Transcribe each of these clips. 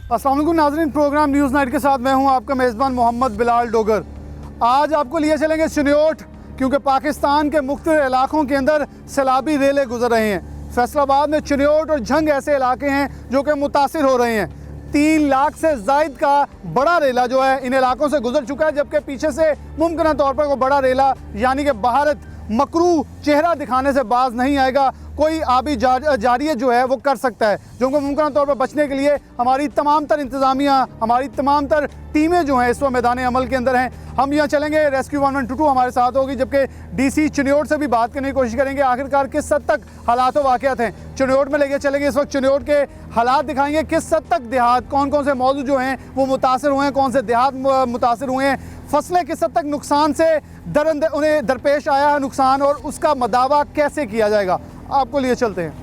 अस्सलाम वालेकुम नाज़रीन, प्रोग्राम न्यूज़ नाइट के साथ मैं हूं आपका मेज़बान मोहम्मद बिलाल डोगर। आज आपको लिए चलेंगे चिन्योट, क्योंकि पाकिस्तान के मुख्तलिफ इलाकों के अंदर सैलाबी रेले गुजर रहे हैं। फैसलाबाद में चिन्योट और झंग ऐसे इलाके हैं जो कि मुतासिर हो रहे हैं। 3 लाख से ज़ायद का बड़ा रेला जो है इन इलाकों से गुजर चुका है, जबकि पीछे से मुमकिन तौर पर कोई बड़ा रेला यानी कि भारत मकरू चेहरा दिखाने से बाज नहीं आएगा। कोई आबी जारियत जो है वो कर सकता है, जो उनको मुमकिन तौर पर बचने के लिए हमारी तमाम तर इंतज़ामिया, हमारी तमाम तर टीमें जो हैं इस वक्त मैदान अमल के अंदर हैं। हम यहाँ चलेंगे, रेस्क्यू 1122 हमारे साथ होगी, जबकि डीसी चिन्योट से भी बात करने की कोशिश करेंगे आखिरकार किस हद तक हालात व वाक़यात हैं। चिन्योट में लेके चलेंगे, इस वक्त चिन्योट के हालात दिखाएंगे, किस हद तक देहात, कौन कौन से मौजूद जो हैं वो मुतासर हुए हैं, कौन से देहात मुतासर हुए हैं, फसलें किस हद तक नुकसान से उन्हें दरपेश आया है नुकसान, और उसका मदावा कैसे किया जाएगा, आपको लिए चलते हैं।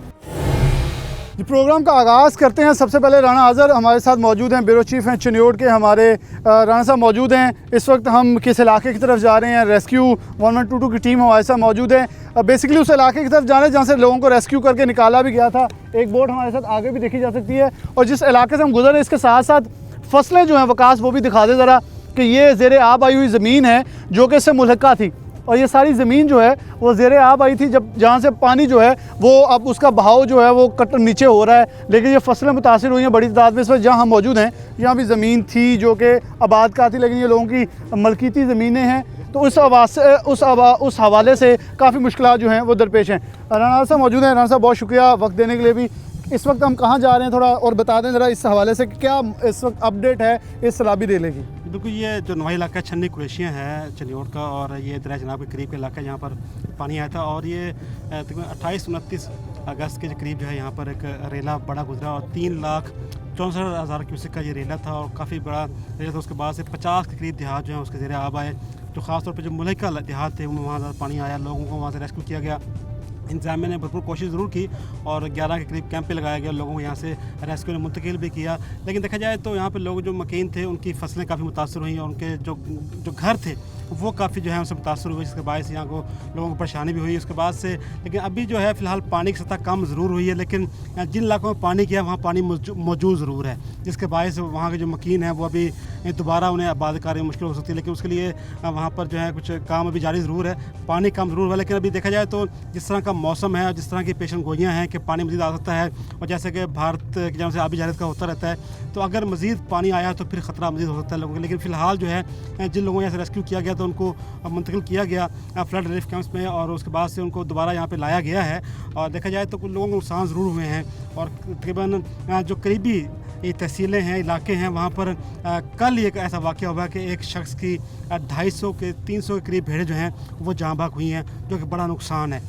जी, प्रोग्राम का आगाज़ करते हैं। सबसे पहले राना आज़र हमारे साथ मौजूद हैं, ब्यूरो चीफ़ हैं चिन्योट के। हमारे राना साहब मौजूद हैं। इस वक्त हम किस इलाके की तरफ जा रहे हैं? रेस्क्यू 1122 की टीम हमारे साथ मौजूद है। बेसिकली उस इलाके की तरफ जा रहे हैं जहाँ से लोगों को रेस्क्यू करके निकाला भी गया था। एक बोट हमारे साथ आगे भी देखी जा सकती है, और जिस इलाके से हम गुजर रहे हैं इसके साथ साथ फसलें जो हैं वकास वो भी दिखा दे ज़रा, कि ये ज़ेरे आब आई हुई ज़मीन है जो कि इससे मुल्हका थी, और ये सारी ज़मीन जो है वो ज़ेरे आब आई थी, जब जहाँ से पानी जो है वो अब उसका बहाव जो है वो नीचे हो रहा है। लेकिन ये फसलें मुतासिर हुई हैं बड़ी तादाद में। इस वक्त जहाँ हम मौजूद हैं यहाँ भी ज़मीन थी जो कि आबाद का थी, लेकिन ये लोगों की मलकीती ज़मीनें हैं, तो उस हवाले से काफ़ी मुश्किलात जो हैं वो दरपेश हैं। राना साहब मौजूद हैं। राना साहब बहुत शुक्रिया वक्त देने के लिए भी। इस वक्त हम कहाँ जा रहे हैं थोड़ा और बता दें ज़रा, इस हवाले से क्या इस वक्त अपडेट है इस सैलाबी रेले की? बिल्कुल, ये जो नवाई इलाका छन्नी कुरैशियाँ है चिन्योट का, और ये दरिया जनाब के करीब का इलाका है जहाँ पर पानी आया था, और ये तकरीबन 28-29 अगस्त के करीब जो है यहाँ पर एक रेला बड़ा गुजरा, और 3,64,000 क्यूसेक का ये रेला था, और काफ़ी बड़ा रेला था। उसके बाद से 50 के करीब देहात जो है उसके ज़ेरे आब आए, जो ख़ासतौर पर जो मुल्का देहात थे वहाँ ज़्यादा पानी आया, लोगों को वहाँ से रेस्क्यू किया गया। इंतजामिया ने भरपूर कोशिश ज़रूर की, और 11 के करीब कैंप पे लगाया गया, लोगों को यहाँ से रेस्क्यू ने मुंतकिल भी किया। लेकिन देखा जाए तो यहाँ पे लोग जो मकीन थे उनकी फसलें काफ़ी मुतासर हुई, और उनके जो घर थे वो काफ़ी जो है उनसे मुतासर हुए, जिसके बायस यहाँ को लोगों को परेशानी भी हुई उसके बाद से। लेकिन अभी जो है फ़िलहाल पानी की सतह कम ज़रूर हुई है, लेकिन जिन इलाकों में पानी किया वहाँ पानी मौजूद ज़रूर है, जिसके बायस वहाँ के जो मकीन है वो अभी दोबारा उन्हें आबाद करने में मुश्किल हो सकती है। लेकिन उसके लिए वहाँ पर जो है कुछ काम अभी जारी ज़रूर है, पानी कम ज़रूर है। लेकिन अभी देखा जाए तो जिस तरह का मौसम है और जिस तरह की पेशन गोइयाँ हैं कि पानी मज़ीद आ सकता है, और जैसे कि भारत की जानब से आबी जारियत का होता रहता है, तो अगर मज़ीद पानी आया तो फिर ख़तरा मज़ीद हो सकता है लोगों को। लेकिन फ़िलहाल जो है जिन लोगों को यहाँ से रेस्क्यू किया गया तो उनको मुंतकिल किया गया फ्लड रिलीफ कैंप्स में, और उसके बाद से उनको दोबारा यहाँ पे लाया गया है। और देखा जाए तो कुछ लोगों को नुकसान ज़रूर हुए हैं, और तकरीबन जो करीबी ये तहसीलें हैं, इलाके हैं, वहाँ पर कल एक ऐसा वाक़या हुआ कि एक शख्स की 250 के 300 के करीब भेड़ें जो हैं वो जाँ भाग हुई हैं, जो कि बड़ा नुकसान है।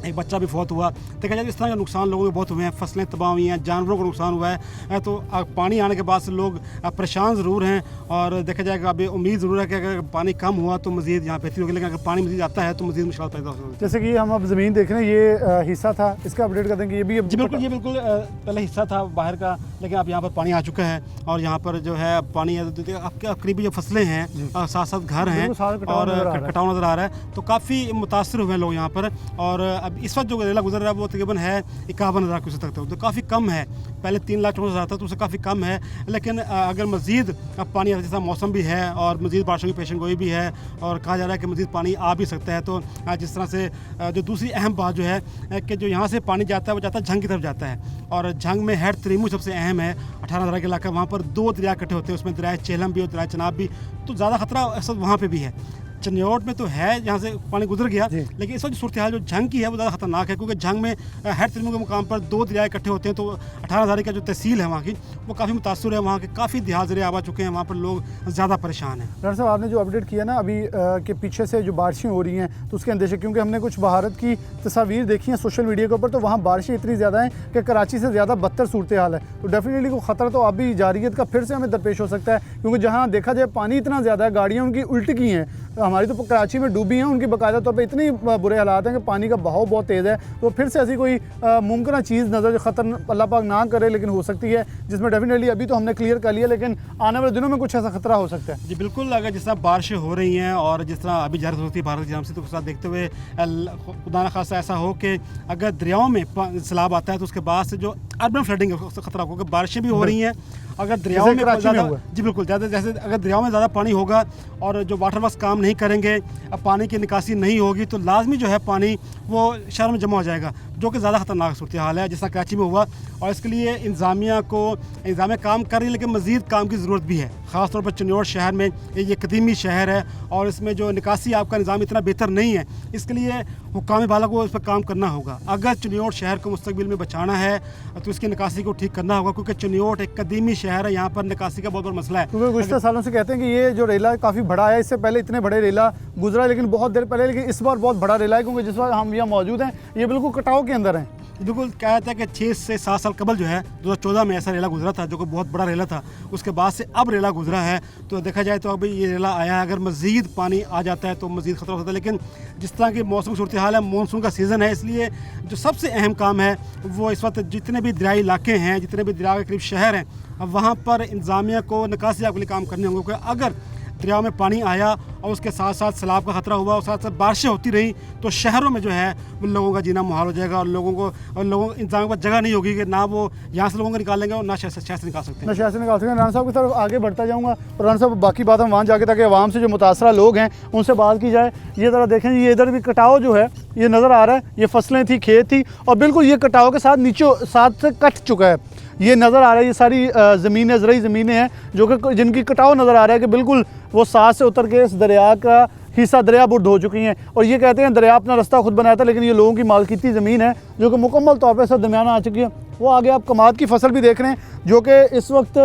एक बच्चा भी फौत हुआ। देखा जाए इस तरह का नुकसान लोगों के बहुत हुए हैं, फसलें तबाह हुई हैं, जानवरों को नुकसान हुआ है। तो पानी आने के बाद से लोग परेशान ज़रूर हैं, और देखा जाएगा अभी उम्मीद ज़रूर है कि अगर पानी कम हुआ तो मज़ीद यहाँ बेहतरी होगी, लेकिन अगर पानी मज़ीद आता है तो मज़ीद मुश्किल पैदा हो सकती है। जैसे कि हम अब ज़मीन देख रहे हैं, ये हिस्सा था, इसका अपडेट कर देंगे। ये भी जी बिल्कुल, ये बिल्कुल पहले हिस्सा था बाहर का, लेकिन अब यहाँ पर पानी आ चुका है, और यहाँ पर जो है पानी आपके करीबी जो फसलें हैं साथ साथ घर हैं, और कटाव नज़र आ रहा है, तो काफ़ी मुतासर हुए हैं लोग यहाँ पर। और अब इस वक्त जो रेला गुजर रहा है वो तकरीबन है 51,000 क्यूसेक तक, तो काफ़ी कम है। पहले 3,64,000 था तो उससे काफ़ी कम है। लेकिन अगर मज़ीद पानी जैसा मौसम भी है और मज़ीद बारिशों की पेशन गोई भी है, और कहा जा रहा है कि मज़ीद पानी आ भी सकता है, तो जिस तरह से जो दूसरी अहम बात जो है कि जो यहाँ से पानी जाता है वो जाता है झंग की तरफ जाता है, और झंग में हेड त्रिमू सबसे अहम है। 18 का इलाका, वहाँ पर 2 दरिया इकट्ठे होते हैं, उसमें दरिया चेलम भी और दरिया चनाब भी, तो ज़्यादा ख़तरा ऐसा वहाँ पर भी है। चिन्योट में तो है जहाँ से पानी गुजर गया, लेकिन इस वक्त सूरत हाल जो झंग की है वो ज़्यादा खतरनाक है, क्योंकि झंग में हेड त्रिमू के मुकाम पर 2 दरिया इकट्ठे होते हैं, तो 18,000 का जो तहसील है वहाँ की वो काफ़ी मुतासर है, वहाँ के काफ़ी देहात ज़रिए आबा चुके हैं, वहाँ पर लोग ज़्यादा परेशान हैं। डॉक्टर साहब, आपने जो अपडेट किया ना अभी के पीछे से जो बारिशें हो रही हैं तो उसके अंदेशे, क्योंकि हमने कुछ भारत की तस्वीर देखी हैं सोशल मीडिया के ऊपर, तो वहाँ बारिशें इतनी ज़्यादा हैं कि कराची से ज़्यादा बदतर सूरत हाल है, तो डेफिनेटली को ख़तरा तो आबी जारियत का फिर से हमें दरपेश हो सकता है, क्योंकि जहाँ देखा जाए पानी इतना ज़्यादा है, गाड़ियाँ उनकी उल्ट की हैं, हमारी तो कराची में डूबी हैं, उनकी बाकायदा तौर पे इतनी बुरे हालात हैं कि पानी का बहाव बहुत तेज़ है। तो फिर से ऐसी कोई मुमकिन चीज़ नज़र ख़तर अल्लाह पाक ना करे लेकिन हो सकती है, जिसमें डेफिनेटली अभी तो हमने क्लियर कर लिया, लेकिन आने वाले दिनों में कुछ ऐसा खतरा हो सकता है। जी बिल्कुल, अगर जिस तरह बारिशें हो रही हैं और जिस तरह अभी जाहिर होती है भारत की जाम से, तो उसका देखते हुए खुदा न खासा ऐसा हो कि अगर दरियाओं में सैलाब आता है तो उसके बाद से जो अर्बन फ्लडिंग है उसका खतरा होगा। बारिशें भी हो रही हैं, अगर दरियाओं में ज़्यादा, जी बिल्कुल ज़्यादा, जैसे अगर दरियाओं में ज़्यादा पानी होगा और जो वाटर वर्क्स काम नहीं करेंगे, अब पानी की निकासी नहीं होगी तो लाजमी जो है पानी वो शहर में जमा हो जाएगा, जो कि ज़्यादा ख़तरनाक सूरत हाल है जिस तरह कराची में हुआ। और इसके लिए इंतज़ामिया काम कर रही है, लेकिन मज़ीद काम की ज़रूरत भी है। ख़ास तौर पर चिन्योट शहर में, ये कदीमी शहर है और इसमें जो निकासी आपका निज़ाम इतना बेहतर नहीं है, इसके लिए हुक्काम बाला को इस पर काम करना होगा। अगर चिन्योट शहर को मुस्तकबिल में बचाना है तो इसकी निकासी को ठीक करना होगा, क्योंकि चिन्योट एक कदीमी शहर है, यहाँ पर निकासी का बहुत बड़ा मसला है। क्योंकि गुज़श्ता सालों से कहते हैं कि ये जो रेला काफ़ी बड़ा है, इससे पहले इतने बड़े रेला गुजरा लेकिन बहुत देर पहले, लेकिन इस बार बहुत बड़ा रेला है, क्योंकि जिस बार हम यहाँ मौजूद हैं ये बिल्कुल कटाव के अंदर हैं। बिल्कुल कहा जाता है कि 6 से 7 साल कबल जो है 2014 में ऐसा रेला गुजरा था, जो कि बहुत बड़ा रेला था। उसके बाद से अब रेला गुजरा है, तो देखा जाए तो अभी ये रेला आया है, अगर मज़ीद पानी आ जाता है तो मज़ीद ख़तरा हो सकता है। लेकिन जिस तरह की मौसम सूरत हाल है, मानसून का सीज़न है, इसलिए जो सबसे अहम काम है वो इस वक्त जितने भी दरियाई इलाके हैं, जितने भी दरिया के करीब शहर हैं, वहाँ पर इंतज़ामिया को निकासी के लिए काम करने होंगे। क्योंकि अगर दरियाओं में पानी आया और उसके साथ साथ सैलाब का खतरा हुआ और साथ साथ बारिशें होती रही तो शहरों में जो है वो लोगों का जीना मुहाल हो जाएगा और लोगों इंतजाम पर जगह नहीं होगी कि ना वो यहाँ से लोगों को निकालेंगे और ना शहर से निकाल सकते हैं। ना शहर से निकाल सकते हैं। राना साहब की तरफ आगे बढ़ता जाऊँगा और राना साहब बाकी बात हम वहाँ जाके, ताकि आवाम से जो मुतासरा लोग हैं उनसे बात की जाए। ये ज़रा देखें, ये इधर भी कटाव जो है ये नज़र आ रहा है, ये फसलें थी, खेत थी और बिल्कुल ये कटाव के साथ नीचों साथ से कट चुका है। ये नज़र आ रहा है, ये सारी ज़मीनें, ज़रई ज़मीनें हैं जो कि जिनकी कटाव नज़र आ रहा है कि बिल्कुल वो साथ से उतर के इस दरिया का हिस्सा दरिया बुर्द हो चुकी हैं। और ये कहते हैं दरिया अपना रास्ता खुद बनाया था, लेकिन ये लोगों की मालकीती ज़मीन है जो कि मुकम्मल तौर पर सब दरमियाना आ चुकी है। वो आगे आप कमाद की फसल भी देख रहे हैं जो कि इस वक्त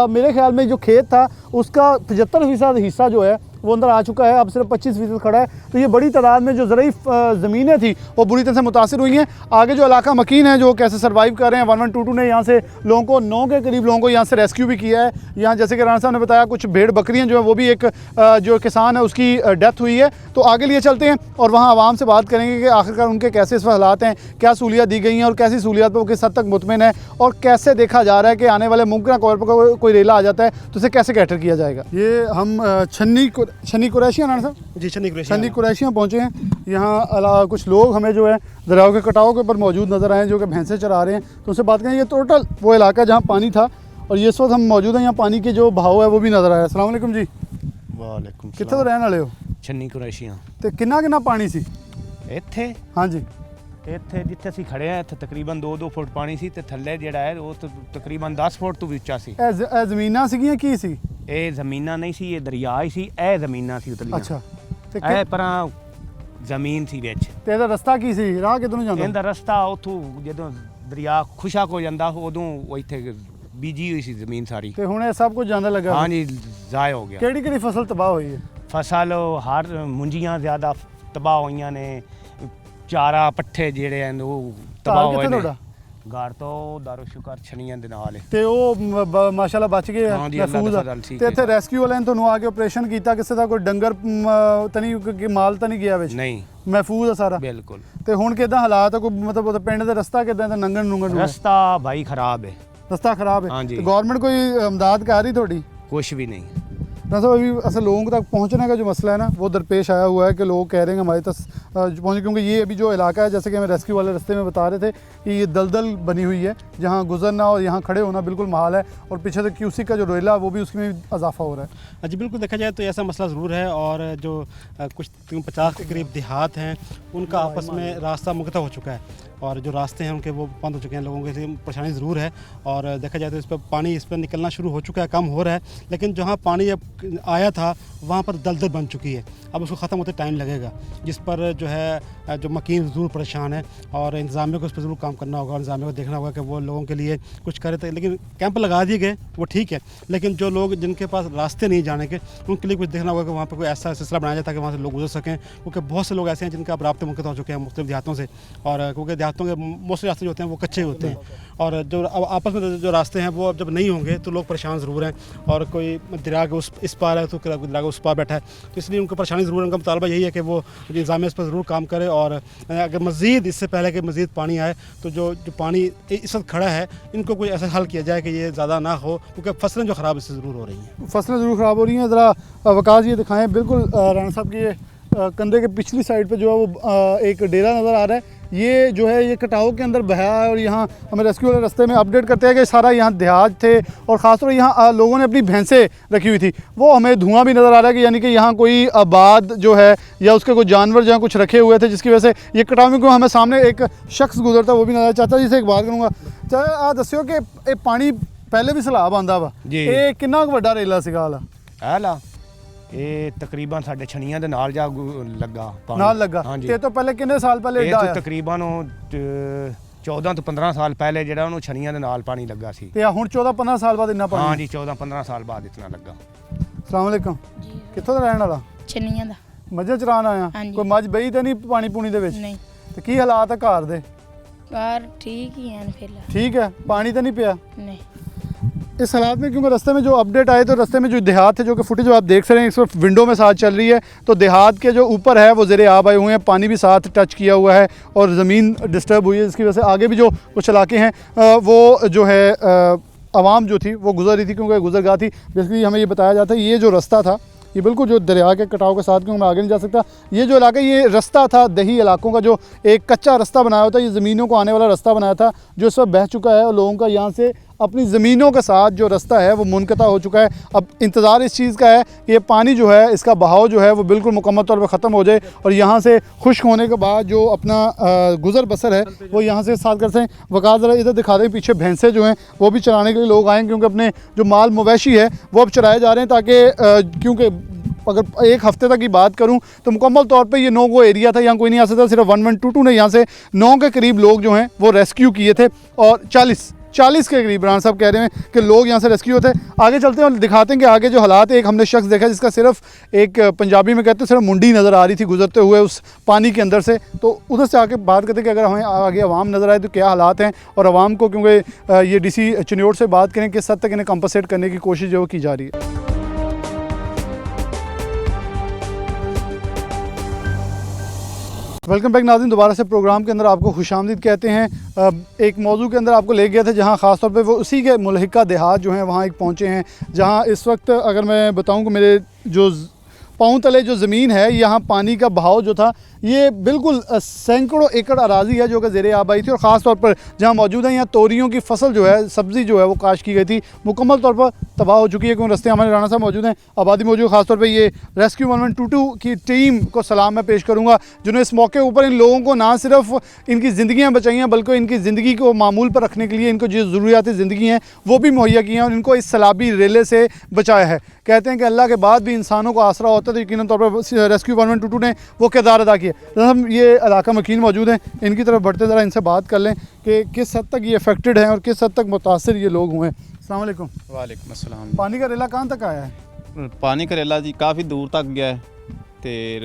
मेरे ख्याल में जो खेत था उसका 75% हिस्सा जो है वो अंदर आ चुका है, अब सिर्फ 25% खड़ा है। तो ये बड़ी तादाद में जो ज़रूरी ज़मीनें थी वो बुरी तरह से मुतासिर हुई हैं। आगे जो इलाका मकीन है, जो कैसे सर्वाइव कर रहे हैं, 1122 ने यहाँ से लोगों को 9 के करीब लोगों को यहाँ से रेस्क्यू भी किया है। यहाँ जैसे कि राना साहब ने बताया कुछ भेड़ बकरियाँ जो है वो भी एक जो किसान है उसकी डेथ हुई है। तो आगे लिए चलते हैं और वहाँ आवाम से बात करेंगे कि आखिरकार उनके कैसे इस हालात हैं, क्या सहूलियत दी गई हैं और कैसी सहूलियत पर वो किस हद तक मुतमिन है और कैसे देखा जा रहा है कि आने वाले मुमकिन तौर पर कोई रेला आ जाता है तो उसे कैसे कैटर किया जाएगा। ये हम छन्नी कुरैशियाँ राना साहब, जी छन्नी कुरैशियाँ पहुँचे हैं। यहाँ कुछ लोग हमें जो है दरियाओं के कटाव के ऊपर मौजूद नज़र आए हैं जो कि भैंसें चरा रहे हैं। तो उनसे बात करें, ये टोटल वो इलाका जहाँ पानी था और ये इस वक्त हम मौजूद हैं, यहाँ पानी के जो बहाव है वो भी नज़र आया। अस्सलाम वालेकुम जी। वालेकुम कितने तो रहने वाले हो? छन्नी कुरैशियाँ तो किन्ना पानी सी ਇੱਥੇ हाँ जी? ਇੱਥੇ ਜਿੱਥੇ ਅਸੀਂ ਖੜੇ ਆ ਇੱਥੇ ਤਕਰੀਬਨ 2-2 ਫੁੱਟ ਪਾਣੀ ਸੀ ਤੇ ਥੱਲੇ ਜਿਹੜਾ ਹੈ ਉਹ ਤਕਰੀਬਨ 10 ਫੁੱਟ ਤੋਂ ਵੀ ਉੱਚਾ ਸੀ। ਇਹ ਜ਼ਮੀਨਾਂ ਸੀਗੀਆਂ ਕੀ ਸੀ? ਇਹ ਜ਼ਮੀਨਾਂ ਨਹੀਂ ਸੀ, ਇਹ ਦਰਿਆ ਹੀ ਸੀ। ਇਹ ਜ਼ਮੀਨਾਂ ਸੀ ਉਤਲੀਆਂ। ਅੱਛਾ, ਤੇ ਇਹ ਪਰਾਂ ਜ਼ਮੀਨ ਸੀ ਵਿੱਚ। ਤੇ ਇਹਦਾ ਰਸਤਾ ਕੀ ਸੀ? ਰਾਹ ਕਿੱਧਰ ਨੂੰ ਜਾਂਦਾ? ਇਹਦਾ ਰਸਤਾ ਉੱਥੋਂ ਜਦੋਂ ਦਰਿਆ ਖੁਸ਼ਕ ਹੋ ਜਾਂਦਾ ਉਦੋਂ ਉਹ ਇੱਥੇ ਬੀਜੀ ਹੋਈ ਸੀ ਜ਼ਮੀਨ ਸਾਰੀ। ਤੇ ਹੁਣ ਇਹ ਸਭ ਕੁਝ ਜਾਂਦਾ ਲੱਗਾ? ਹਾਂਜੀ, ਜ਼ਾਇਆ ਹੋ ਗਿਆ। ਕਿਹੜੀ ਫਸਲ ਤਬਾਹ ਹੋਈ ਹੈ? ਫਸਲ ਹਰ ਮੁੰਜੀਆਂ ਜ਼ਿਆਦਾ ਤਬਾਹ ਹੋਈਆਂ ਨੇ, ਚਾਰਾ ਪੱਠੇ ਜਿਹੜੇ ਹਨ ਉਹ ਤਬਾਹ ਹੋਏ ਨੇ। ਘਰ ਤੋਂ ਦਾਰੂ ਸ਼ੁਕਰ ਛਣੀਆਂ ਦੇ ਨਾਲ ਤੇ ਉਹ ਮਾਸ਼ਾਅੱਲਾ ਬਚ ਗਏ ਆ, ਹਾਂਜੀ, ਅੱਲਾਹ ਦਾ ਫਜ਼ਲ ਸੀ। ਤੇ ਇੱਥੇ ਰੈਸਕਿਊ ਵਾਲਿਆਂ ਨੇ ਤੁਹਾਨੂੰ ਆ ਕੇ ਆਪਰੇਸ਼ਨ ਕੀਤਾ, ਕਿਸੇ ਦਾ ਕੋਈ ਡੰਗਰ ਤਾਂ ਨਹੀਂ, ਮਾਲ ਤਾਂ ਨਹੀਂ ਗਿਆ ਵਿੱਚ? ਨਹੀਂ, ਮਹਿਫੂਜ਼ ਆ ਸਾਰਾ ਬਿਲਕੁਲ। ਤੇ ਹੁਣ ਕਿਦਾਂ ਹਾਲਾਤ ਆ? ਕੋਈ ਮਤਲਬ ਉਹ ਪਿੰਡ ਦਾ ਰਸਤਾ ਕਿਦਾਂ ਦਾ? ਨੰਗਣ ਨੂੰ ਰਸਤਾ ਭਾਈ ਖਰਾਬ ਹੈ। ਰਸਤਾ ਖਰਾਬ ਹੈ ਤੇ गवर्नमेंट कोई इमदाद कर रही थोड़ी? कुछ भी नहीं। तो अभी असल लोगों तक पहुंचने का जो मसला है ना वो दरपेश आया हुआ है कि लोग कह रहे हैं हमारे तक पहुँचे, क्योंकि ये अभी जो इलाका है जैसे कि हमें रेस्क्यू वाले रास्ते में बता रहे थे कि ये दलदल बनी हुई है जहाँ गुजरना और यहाँ खड़े होना बिल्कुल महाल है और पीछे से क्यूसी का जो रेला वो भी उसमें इजाफा हो रहा है। जी बिल्कुल, देखा जाए तो ऐसा मसला ज़रूर है और जो कुछ 50 के करीब देहात हैं उनका आपस में रास्ता मुक़त्ता हो चुका है और जो रास्ते हैं उनके वो बंद हो चुके हैं। लोगों के लिए परेशानी ज़रूर है और देखा जाए तो इस पर पानी इस पर निकलना शुरू हो चुका है, कम हो रहा है, लेकिन जहाँ पानी अब आया था वहाँ पर दलदल बन चुकी है। अब उसको ख़त्म होते टाइम लगेगा, जिस पर जो है जो मकीन ज़रूर परेशान है और इंतज़ामिया को उस पर ज़रूर काम करना होगा और इंतज़ामिया को देखना होगा कि वो लोगों के लिए कुछ करे। तो लेकिन कैंप लगा दिए गए वो ठीक है, लेकिन जो लोग जिनके पास रास्ते नहीं जाने के उनके लिए कुछ देखना होगा कि वहाँ पर कोई ऐसा सिलसिला बनाया जाए ताकि वहाँ से लोग गुजर सकें, क्योंकि बहुत से लोग ऐसे हैं जिनका अब राब्ते मुक़त्ता हो चुके हैं मुख्तलिफ देहातों से। और क्योंकि देहातों के मोस्टली रास्ते जो होते हैं वो कच्चे होते हैं और जो अब आपस में जो रास्ते हैं वो अब जब नहीं होंगे तो लोग परेशान ज़रूर हैं। और कोई दरिया के इस पार है तो दरिया के उस पार बैठा है। तो इसलिए उनको परेशानी ज़रूर, उनका मुतालबा यही है कि वो इंतज़ामिया इस पर ज़रूर काम करे, और अगर मज़ीद इससे पहले कि मज़ीद पानी आए तो जो पानी इस वक्त खड़ा है इनको कोई ऐसा हल किया जाए कि ये ज़्यादा ना हो, क्योंकि फसलें जो ख़राब इससे ज़रूर हो रही हैं। फसलें ज़रूर ख़राब हो रही हैं। ज़रा वकास ये दिखाएं, बिल्कुल राणा साहब की ये कंधे के पिछली साइड पे जो है वो एक डेरा नज़र आ रहा है। ये जो है ये कटाव के अंदर बहा है, और यहाँ हमें रेस्क्यू वाले रास्ते में अपडेट करते हैं कि सारा यहाँ देहात थे, और ख़ासतौर पर यहाँ लोगों ने अपनी भैंसें रखी हुई थी। वो हमें धुआं भी नज़र आ रहा है कि यानी कि यहाँ कोई आबाद जो है या उसके कोई जानवर जहाँ कुछ रखे हुए थे, जिसकी वजह से ये कटाव में हमें सामने एक शख्स गुजरता वो भी नज़र चाहता है। जिससे एक बात करूँगा, चाहे आप दस्यो कि ये पानी पहले भी सैलाब आंदा वा, ये कितना वड्डा रेला सीगा वाला हाला ਇਹ ਤਕਰੀਬਨ ਸਾਡੇ ਛਣੀਆਂ ਦੇ ਨਾਲ ਜਾ ਲੱਗਾ ਪਾਣੀ ਨਾਲ ਲੱਗਾ। ਤੇ ਤੋਂ ਪਹਿਲੇ ਕਿੰਨੇ ਸਾਲ ਪਹਿਲੇ ਇਹ ਏਡਾ ਤੋਂ ਆਇਆ? ਤਕਰੀਬਨ 14 ਤੋਂ 15 ਸਾਲ ਪਹਿਲੇ ਜਿਹੜਾ ਉਹਨੂੰ ਛਣੀਆਂ ਦੇ ਨਾਲ ਪਾਣੀ ਲੱਗਾ ਸੀ। ਤੇ ਹੁਣ 14-15 ਸਾਲ ਬਾਅਦ ਇੰਨਾ ਪਾਣੀ? ਹਾਂ ਜੀ 14-15 ਸਾਲ ਬਾਅਦ ਇਤਨਾ ਲੱਗਾ। ਅਸਲਾਮ ਵਾਲੇਕਮ ਜੀ ਕਿੱਥੋਂ ਦਾ ਰਹਿਣ ਵਾਲਾ? ਛੰਨੀਆਂ ਦਾ। ਮੱਝਾਂ ਚਰਾਉਣ ਆਇਆ? ਹਾਂਜੀ। ਕੋਈ ਮੱਝ ਬਈ ਤੇ ਨਹੀਂ ਪਾਣੀ ਪੂਣੀ ਦੇ ਵਿੱਚ? ਨਹੀਂ ਤੇ ਕੀ ਹਾਲਾਤ ਹੈ ਘਰ ਦੇ? ਘਰ ਠੀਕ ਹੀ ਹਨ ਫਿਲਹਾਲ। ठीक है, पानी तो नहीं पिया नहीं इस हालात में? क्योंकि रास्ते में जो अपडेट आए तो रास्ते में जो देहात थे, जो कि फुटेज जो आप देख रहे हैं इस वक्त विंडो में साथ चल रही है, तो देहात के जो ऊपर है वो ज़ेरे आब आए हुए हैं, पानी भी साथ टच किया हुआ है और ज़मीन डिस्टर्ब हुई है, जिसकी वजह से आगे भी जो कुछ इलाके हैं वो जो है आवाम जो थी वो गुजर रही थी, क्योंकि गुजरगाह थी। बेसिकली हमें ये बताया जाता है ये जो रास्ता था ये बिल्कुल जो दरिया के कटाव के साथ, क्योंकि मैं आगे नहीं जा सकता, ये जो इलाका ये रास्ता था दही इलाकों का, जो एक कच्चा रास्ता बनाया होता है, ये ज़मीनों को आने वाला रास्ता बनाया था, जो इस वक्त बह चुका है और लोगों का यहाँ से अपनी ज़मीनों के साथ जो रास्ता है वो मुनक़ता हो चुका है। अब इंतज़ार इस चीज़ का है कि ये पानी जो है इसका बहाव जो है वो बिल्कुल मुकम्मल तौर पर ख़त्म हो जाए, और यहाँ से खुश्क होने के बाद जो अपना गुज़र बसर है वो यहाँ से साथ करते हैं। वकास ज़रा इधर दिखा दें, पीछे भैंसें जो हैं वो भी चराने के लिए लोग आएँ, क्योंकि अपने जो माल मवेशी है वो अब चराए जा रहे हैं, ताकि क्योंकि अगर एक हफ़्ते तक की बात करूं तो मुकम्मल तौर पे ये 9 गो एरिया था, यहाँ कोई नहीं आ सकता। सिर्फ 1122 ने यहाँ से 9 के करीब लोग जो हैं वो रेस्क्यू किए थे, और 40 के करीब राणा साहब कह रहे हैं कि लोग यहाँ से रेस्क्यू होते हैं। आगे चलते हैं और दिखाते हैं कि आगे जो हालात। एक हमने शख्स देखा जिसका सिर्फ एक पंजाबी में कहते हैं सिर्फ मुंडी नज़र आ रही थी गुजरते हुए उस पानी के अंदर से, तो उधर से आके बात करते हैं कि अगर हमें आगे आवाम नज़र आए तो क्या हालात हैं, और आवाम को क्योंकि ये DC चिन्योट से बात करें किस हद तक इन्हें कंपनसेट करने की कोशिश जो की जा रही है। वेलकम बैक नाज़रीन, दोबारा से प्रोग्राम के अंदर आपको खुशामदीद कहते हैं। एक मौजू के अंदर आपको ले गया था जहां ख़ास तौर पे वो उसी के मुल्हिका देहात जो हैं वहां एक पहुंचे हैं, जहां इस वक्त अगर मैं बताऊं कि मेरे जो पाँव तले जो ज़मीन है यहाँ पानी का बहाव जो था ये बिल्कुल सैकड़ों एकड़ अराज़ी है जो कि ज़ेरे आब आई थी, और ख़ास तौर पर जहाँ मौजूद है यहाँ तोरियों की फसल जो है, सब्ज़ी जो है वो काश की गई थी, मुकम्मल तौर पर तबाह हो चुकी है। क्योंकि रस्ते हमारे राणा साहब मौजूद हैं, आबादी मौजूद, ख़ास तौर पर ये रेस्क्यू 1122 की टीम को सलाम मैं पेश करूँगा, जिन्होंने इस मौके ऊपर इन लोगों को ना सिर्फ इनकी ज़िंदगियाँ बचाई हैं बल्कि इनकी ज़िंदगी को मामूल पर रखने के लिए इनको जो ज़रूरियात ज़िंदगी हैं वो भी मुहैया की हैं, और इनको इस सैलाबी रेले से बचाया है। कहते हैं कि अल्लाह के बाद भी इंसानों को आसरा होता है, तो यकीनन तौर पर रेस्क्यू 1122 ने वो किरदार अदा किया। हम ये इलाका मकीन मौजूद हैं, इनकी तरफ बढ़ते ज़रा इनसे बात कर लें कि किस हद तक ये अफेक्टेड हैं और किस हद तक मुतासर ये लोग हुए हैं। अस्सलाम वालेकुम। वालेकुम अस्सलाम। पानी का रेला कहाँ तक आया है? पानी का रेला जी काफ़ी दूर तक गया है।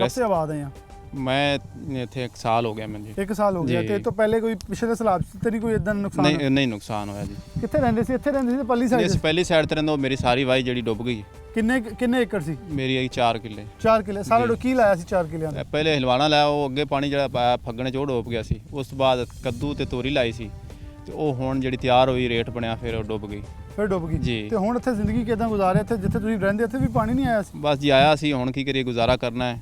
कब से आबाद है यहाँ? मैं थे 1 साल हो गया मुझे। 1 साल हो गया। जी। तो पहले कोई पिछले सैलाब से नहीं कोई इतना नुकसान? नहीं नुकसान होया जी। कितने रहंदे सी? इत्थे रहंदे सी पल्ली साइड? इस पहली साइड ते रहिंदा, मेरी सारी वाही जड़ी डुब गई। किन्ने एकड़ सी? मेरी आई 4 किले। 4 किले सारा जी। की लाया सी 4 किले ਦਾ? पहले हलवाना लाया, वो अगे पानी जड़ा पाया फग्गने चो डुब गया सी। उस तो बाद कद्दू ते तोरी लाई सी, ते ਉਹ ਹੁਣ ਜਿਹੜੀ ਤਿਆਰ ਹੋਈ ਰੇਟ ਬਣਿਆ ਫਿਰ ਉਹ ਡੁੱਬ ਗਈ। ਫਿਰ ਡੁੱਬ ਗਈ। ਜੀ। ਤੇ ਹੁਣ ਇੱਥੇ ਜ਼ਿੰਦਗੀ ਕਿਦਾਂ ਗੁਜ਼ਾਰਿਆ? ਇੱਥੇ ਜਿੱਥੇ ਤੁਸੀਂ ਰਹਿੰਦੇ ਇੱਥੇ ਵੀ ਪਾਣੀ ਨਹੀਂ ਆਇਆ ਸੀ? ਬਸ ਜੀ ਆਇਆ ਸੀ, ਹੁਣ ਕੀ ਕਰੀਏ, ਗੁਜ਼ਾਰਾ ਕਰਨਾ ਹੈ।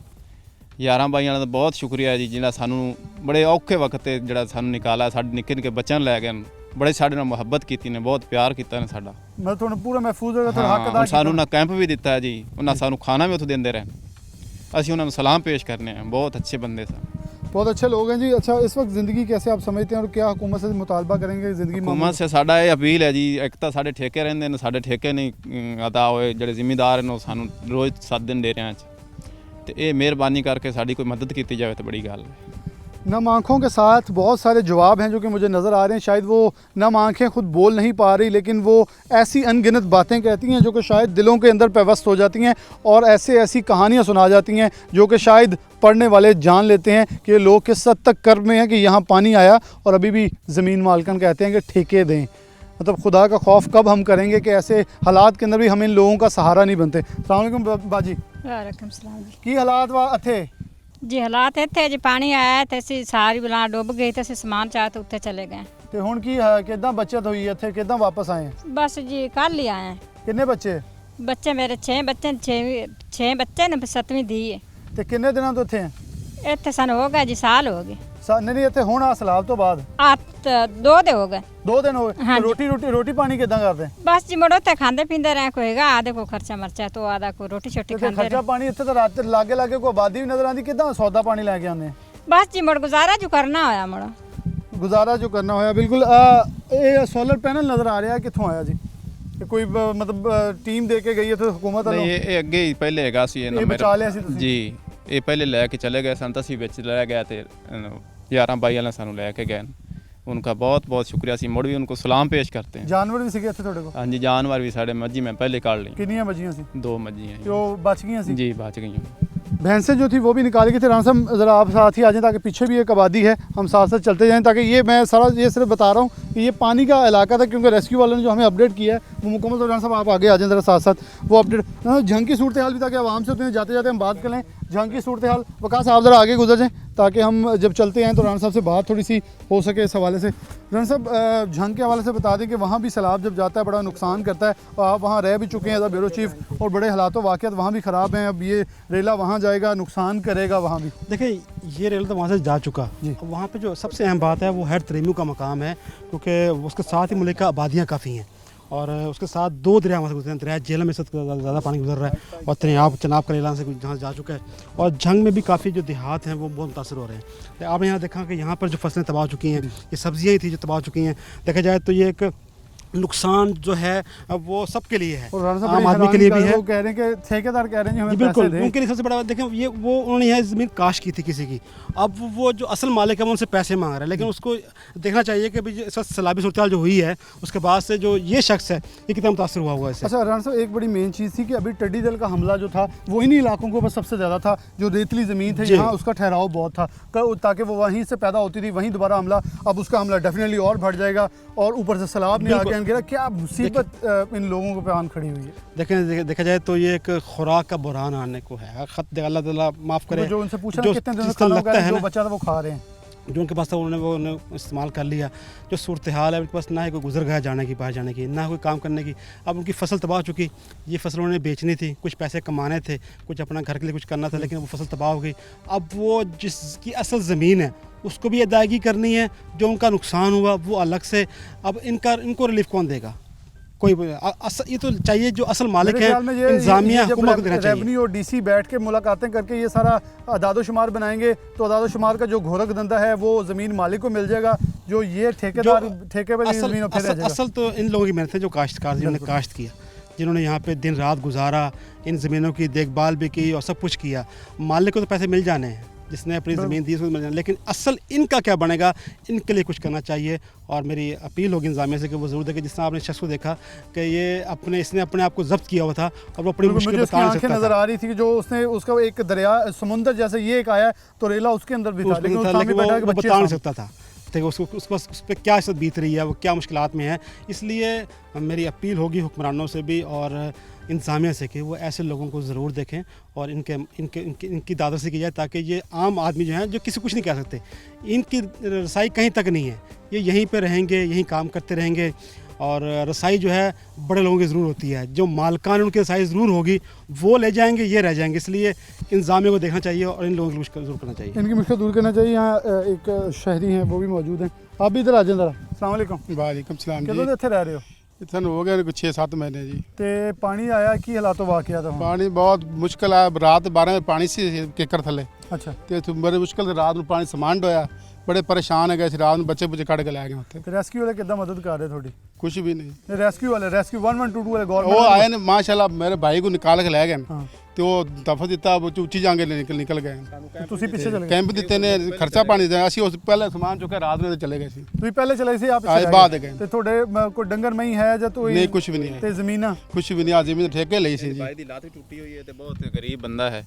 ਯਾਰਾਂ ਬਾਈਆਂ ਦਾ ਬਹੁਤ ਸ਼ੁਕਰੀਆ ਜੀ, ਜਿਹੜਾ ਸਾਨੂੰ ਬੜੇ ਔਖੇ ਵਕਤ ਤੇ ਜਿਹੜਾ ਸਾਨੂੰ ਨਿਕਾਲਿਆ, ਸਾਡੇ ਨਿੱਕੇ ਨਿੱਕੇ ਬੱਚਿਆਂ ਨੂੰ ਲੈ ਗਏ, ਬੜੇ ਸਾਡੇ ਨਾਲ ਮੁਹੱਬਤ ਕੀਤੀ ਨੇ, ਬਹੁਤ ਪਿਆਰ ਕੀਤਾ ਨੇ ਸਾਡਾ। ਮੈਂ ਤੁਹਾਨੂੰ ਪੂਰਾ ਮਹਿਫੂਜ਼ ਹੋਗਾ ਤੁਹਾਡਾ ਹੱਕ ਅਦਾ ਹੁਣ ਕੀਤਾ। ਸਾਨੂੰ ਨਾ ਕੈਂਪ ਵੀ ਦਿੱਤਾ ਹੈ ਜੀ, ਉਹਨਾਂ ਸਾਨੂੰ ਖਾਣਾ ਵੀ ਉੱਥੇ ਦਿੰਦੇ ਰਹੇ। ਅਸੀਂ ਉਹਨਾਂ ਨੂੰ ਸਲਾਮ पेश करने हैं, बहुत अच्छे बंदे सन। बहुत अच्छे लोग हैं जी। अच्छा, इस वक्त ज़िंदगी कैसे आप समझते हैं और क्या हुकूमत से मुतालबा करेंगे ज़िंदगी में? हुकूमत से साडा ये अपील है जी, एक तो साडे ठेके रहंदे ने, साडे ठेके नहीं अदा होए, ਜਿਹੜੇ ਜ਼ਿਮੀਂਦਾਰ ਨੇ ਉਹ ਸਾਨੂੰ ਰੋਜ਼ 7 ਦਿਨ ਡੇਰਿਆਂ 'ਚ, ਤੇ ਇਹ ਮਿਹਰਬਾਨੀ ਕਰਕੇ ਸਾਡੀ ਕੋਈ ਮਦਦ ਕੀਤੀ ਜਾਵੇ ਤਾਂ ਬੜੀ ਗੱਲ ਹੈ। नम आँखों के साथ बहुत सारे जवाब हैं जो कि मुझे नज़र आ रहे हैं। शायद वो नम आँखें खुद बोल नहीं पा रही, लेकिन वो ऐसी अनगिनत बातें कहती हैं जो कि शायद दिलों के अंदर पेवस्त हो जाती हैं, और ऐसी कहानियाँ सुना जाती हैं जो कि शायद पढ़ने वाले जान लेते हैं कि लोग किस हद तक कर्ब में हैं कि यहाँ पानी आया और अभी भी ज़मीन मालकन कहते हैं कि ठेके दें। मतलब खुदा का खौफ कब हम करेंगे कि ऐसे हालात के अंदर भी हम इन लोगों का सहारा नहीं बनते। अस्सलाम वालेकुम बाजी, ਵਾਲੇਕੁਮ ਸਲਾਮ ਜੀ ਕੀ ਹਾਲਾਤ ਵਾ ਇੱਥੇ? ਜੀ ਹਾਲਾਤ ਇੱਥੇ ਜੀ ਪਾਣੀ ਆਇਆ ਤੇ ਅਸੀਂ ਸਾਰੀ ਬਲਾ ਡੁੱਬ ਗਈ ਤੇ ਅਸੀਂ ਸਮਾਨ ਚਾਹ ਤੇ ਉੱਤੇ ਚਲੇ ਗਏ। ਤੇ ਹੁਣ ਕੀ ਹੈ, ਕਿੱਦਾਂ ਬੱਚਤ ਹੋਈ ਇੱਥੇ, ਕਿੱਦਾਂ ਵਾਪਸ ਆਏ? ਬਸ ਜੀ ਕੱਲ ਹੀ ਆਏ। ਕਿੰਨੇ ਬੱਚੇ? ਬੱਚੇ ਮੇਰੇ 6 ਬੱਚੇ 6 ਬੱਚੇ ਨੇ 7ਵੀਂ ਦੀ ਹੈ। ਤੇ ਕਿੰਨੇ ਦਿਨਾਂ ਤੋਂ ਇੱਥੇ ਹੈ? ਇੱਥੇ ਸਾਨੂੰ ਹੋ ਗਿਆ ਜੀ ਸਾਲ ਹੋ ਗਏ। ਨਹੀਂ ਇੱਥੇ ਹੁਣ ਆ ਸਲਾਬ ਤੋਂ ਬਾਅਦ 2 ਦੇ ਹੋ ਗਏ। 2 ਦਿਨ ਹੋ ਗਏ। ਹਾਂਜੀ। ਰੋਟੀ ਪਾਣੀ ਕਿੱਦਾਂ ਕਰਦੇ? ਬਸ ਜੀ ਮੁੜੋ ਤੇ ਖਾਂਦੇ ਪੀਂਦੇ ਰਹੇ ਕੋਏਗਾ ਆਦੇ ਕੋ ਖਰਚਾ ਮਰਚਾ ਤੋਂ ਆਦਾ ਕੋ ਰੋਟੀ ਛੋਟੀ ਤੇ ਖਾਂਦੇ ਖਰਚਾ ਰਹੇ। ਪਾਣੀ ਇੱਥੇ ਤਾਂ ਰਾਤ ਲਾਗੇ ਲਾਗੇ ਕੋਈ ਆਬਾਦੀ ਵੀ ਨਜ਼ਰ ਆਉਂਦੀ, ਕਿੱਦਾਂ ਸੌਦਾ ਪਾਣੀ ਲੈ ਕੇ ਆਉਂਦੇ? ਬਸ ਜੀ ਮੁੜ ਗੁਜ਼ਾਰਾ ਜੋ ਕਰਨਾ ਹੋਇਆ ਮੁੜ ਗੁਜ਼ਾਰਾ ਜੋ ਕਰਨਾ ਹੋਇਆ। ਬਿਲਕੁਲ ਇਹ ਸੋਲਰ ਪੈਨਲ ਨਜ਼ਰ ਆ ਰਿਹਾ, ਕਿੱਥੋਂ ਆਇਆ ਜੀ? ਇਹ ਕੋਈ ਮਤਲਬ ਟੀਮ ਦੇ ਕੇ ਗਈ ਇੱਥੇ ਹੁਕੂਮਤ ਵੱਲੋਂ? ਨਹੀਂ ਇਹ ਅੱਗੇ ਹੀ ਪਹਿਲੇ ਹੈਗਾ ਸੀ ਇਹ ਬਚਾ ਲਿਆ ਸੀ ਤੁਸੀਂ? ਜੀ ਇਹ ਪਹਿਲੇ ਲੈ ਕੇ ਚਲੇ ਗਏ ਸਨ ਤਾਂ ਅਸੀਂ ਵਿੱਚ ਲੈ ਗਏ ਤੇ 11 22 ਵਾਲੇ ਸਾਨੂੰ ਲੈ ਕੇ ਗਏ। उनका बहुत बहुत शुक्रिया सी मुड़ भी उनको सलाम पेश करते हैं। जानवर भी सीखे थे थोड़े को? हाँ जी जानवर भी साढ़े मज्जी में पहले काट ली। कितनी बजियां सी? 2 मज्जी हैं जो बच गई सी? जी बच गई हैं। भैंसें जो थी वो भी निकाली गई थी। राना साहब ज़रा आप साथ ही आ जाएं ताकि पीछे भी एक आबादी है, हम साथ साथ चलते जाएं ताकि ये मैं सारा ये सिर्फ बता रहा हूँ कि ये पानी का इलाका था, क्योंकि रेस्क्यू वालों ने जो हमें अपडेट किया है वो मुकम्मल। तो राना साहब आप आगे आ जाएं ज़रा साथ साथ वो अपडेट जंग की सूरत हाल भी, ताकि आवाम से उतने जाते जाते हम बात कर लें जंग की सूरत हाल। वकास आप ज़रा आगे गुजर जाएँ ताकि हम जब चलते हैं तो राना साहब से बात थोड़ी सी हो सके इस हवाले से। राना साहब जंग के हवाले से बता दें कि वहाँ भी सैलाब जब जाता है बड़ा नुकसान करता है, और आप वहाँ रह भी चुके हैं एज अ ब्यूरो चीफ, और बड़े हालात वाक़ियात वहाँ भी ख़राब हैं। अब ये रेला वहाँ जाएगा, नुकसान करेगा वहाँ भी। देखिए ये रेल तो वहाँ से जा चुका, वहाँ पे जो सबसे अहम बात है वो हैड तरीमू का मकाम है, क्योंकि उसके साथ ही मुल्क का आबादियाँ काफ़ी हैं और उसके साथ 2 दरिया वहाँ से गुजरे हैं। दरिया जेलम में से ज़्यादा पानी गुजर रहा है और चनाब करेला से जहाँ जा चुका है, और जंग में भी काफ़ी जो देहात हैं वो बहुत मुतासर हो रहे हैं। आपने यहाँ देखा कि यहाँ पर जो फसलें तबाह हो चुकी हैं, ये सब्जियाँ ही थी जो तबाह हो चुकी हैं। देखा जाए तो ये एक नुकसान जो है वो सबके लिए है, आम आदमी के लिए भी है। वो कह रहे हैं कि ठेकेदार कह रहे हैं हमें बिल्कुल पैसे दें। उनके लिए सबसे बड़ा देखें ये वो उन्होंने यह ज़मीन काश की थी किसी की, अब वो जो असल मालिक है वो उनसे पैसे मांग रहा है। लेकिन उसको देखना चाहिए कि भाई इस वक्त सैलाबी सूरत जो हुई है उसके बाद से जो ये शख्स है ये कितना मुतासर हुआ हुआ है इससे। अच्छा राना साहब एक बड़ी मेन चीज़ थी कि अभी टिड्डी दल का हमला जो था वो इन्हीं इलाकों को बस सबसे ज़्यादा था, जो रेतली ज़मीन थी यहाँ उसका ठहराव बहुत था, ताकि वो वहीं से पैदा होती थी, वहीं दोबारा हमला। अब उसका हमला डेफिनेटली और बढ़ जाएगा, और ऊपर से सैलाब ने आगे गिरा। क्या मुसीबत इन लोगों पे आन खड़ी हुई है? देखें देखा जाए तो ये एक खुराक का बुरहान आने को है। खत अल्लाह ताला माफ़ करे, जो उनसे पूछा जो कितने दिन से जिस तरह खाना लगता है जो ना, बचा था वो खा रहे हैं, जो उनके पास था उन्होंने इस्तेमाल कर लिया। जो सूरत हाल है उनके पास ना ही कोई गुजर गया जाने की, बाहर जाने की, ना कोई काम करने की। अब उनकी फसल तबाह हो चुकी, ये फसल उन्होंने बेचनी थी, कुछ पैसे कमाने थे, कुछ अपना घर के लिए कुछ करना था, लेकिन वो फसल तबाह हो गई। अब वो जिसकी असल ज़मीन है उसको भी अदायगी करनी है, जो उनका नुकसान हुआ वो अलग से। अब इनको रिलीफ कौन देगा? कोई ये तो चाहिए जो असल मालिक है इंतजामिया हुकूमत को देना चाहिए। रेवन्यू और डीसी बैठ के मुलाकातें करके ये सारा अदादोशुमार बनाएंगे तो अदादोशुमार का जो घोरक धंधा है वो ज़मीन मालिक को मिल जाएगा, जो ये ठेकेदार ठेके पर ज़मीन फिर असल तो इन लोगों की मेहनत है, जो काश्तकार जिन्होंने काश्त किया, जिन्होंने यहाँ पे दिन रात गुजारा, इन ज़मीनों की देखभाल भी की और सब कुछ किया। मालिक को तो पैसे मिल जाने हैं, जिसने अपनी ज़मीन दी उसको मिल जाना, लेकिन असल इनका क्या बनेगा, इनके लिए कुछ करना चाहिए। और मेरी अपील होगी इंतजामिया से कि वो ज़रूर देखे, जिस तरह आपने शख्स को देखा कि ये इसने अपने आप को जब्त किया हुआ था और वो अपनी मुश्किल बता नहीं सकता था। नजर आ रही थी कि जो उसने उसका एक दरिया समुंदर जैसे ये एक आया तो रेला उसके अंदर भी था, लेकिन वो बता नहीं सकता था उसको उस पर क्या इस बीत रही है, वो क्या मुश्किलात में है। इसलिए मेरी अपील होगी हुक्मरानों से भी और इंतज़ामिया से कि वो ऐसे लोगों को ज़रूर देखें और इनकी दादरसी की जाए, ताकि ये आम आदमी जो हैं, जो किसी कुछ नहीं कह सकते, इनकी रसाई कहीं तक नहीं है, ये यहीं पे रहेंगे, यहीं काम करते रहेंगे। और रसाई जो है बड़े लोगों की ज़रूर होती है, जो मालकान उनकी रसाई ज़रूर होगी वो ले जाएंगे, ये रह जाएंगे। इसलिए इंतज़ामिया को देखना चाहिए और इन लोगों की मुश्किल दूर करना चाहिए, इनकी मुश्किल दूर करना चाहिए। यहाँ एक शहरी हैं वो भी मौजूद हैं, आप भी इधर आ जाए ज़रा। अस्सलाम वालेकुम। वालेकुम सलाम जी। कितने इतने रह रहे हो? इतना हो गया 6-7 महीने जी। ते पानी आया की हालातों वाकया था? पानी बहुत मुश्किल आया, रात 12 पानी से केकर थले। अच्छा तो बड़े मुश्किल रात में पानी समान डोया, बड़े परेशान है गए रात में, बच्चे कट के लै गए उत्थे। रेस्क्यू वाले कितना मदद कर रहे थोड़ी? कुछ भी नहीं। रेस्क्यू 112 वाले वो आए ने माशाल्लाह, मेरे भाई को निकाल के लै गए तो वो दफा दिता, वो उच्ची जांगे निकल गए। तुसी पीछे चले गए? कैंप दिते ने, खर्चा पानी दिता, ਅਸੀਂ ਉਸ ਪਹਿਲੇ ਸਮਾਨ ਚੁੱਕ ਕੇ ਰਾਤ ਨੂੰ ਚਲੇ ਗਏ ਸੀ। ਤੁਸੀਂ ਪਹਿਲੇ ਚਲੇ ਸੀ? ਆਪ ਆਏ ਬਾਅਦ ਗਏ। ਤੇ ਤੁਹਾਡੇ ਕੋਈ ਡੰਗਰ ਮਈ ਹੈ ਜਾਂ ਕੋਈ? ਨਹੀਂ ਕੁਝ ਵੀ ਨਹੀਂ ਹੈ। ਤੇ ਜ਼ਮੀਨਾਂ? ਕੁਝ ਵੀ ਨਹੀਂ, ਆ ਜ਼ਮੀਨ ਠੇਕੇ ਲਈ ਸੀ ਜੀ। ਭਾਈ ਦੀ ਲੱਤ ਟੁੱਟੀ ਹੋਈ ਹੈ ਤੇ ਬਹੁਤ ਗਰੀਬ ਬੰਦਾ ਹੈ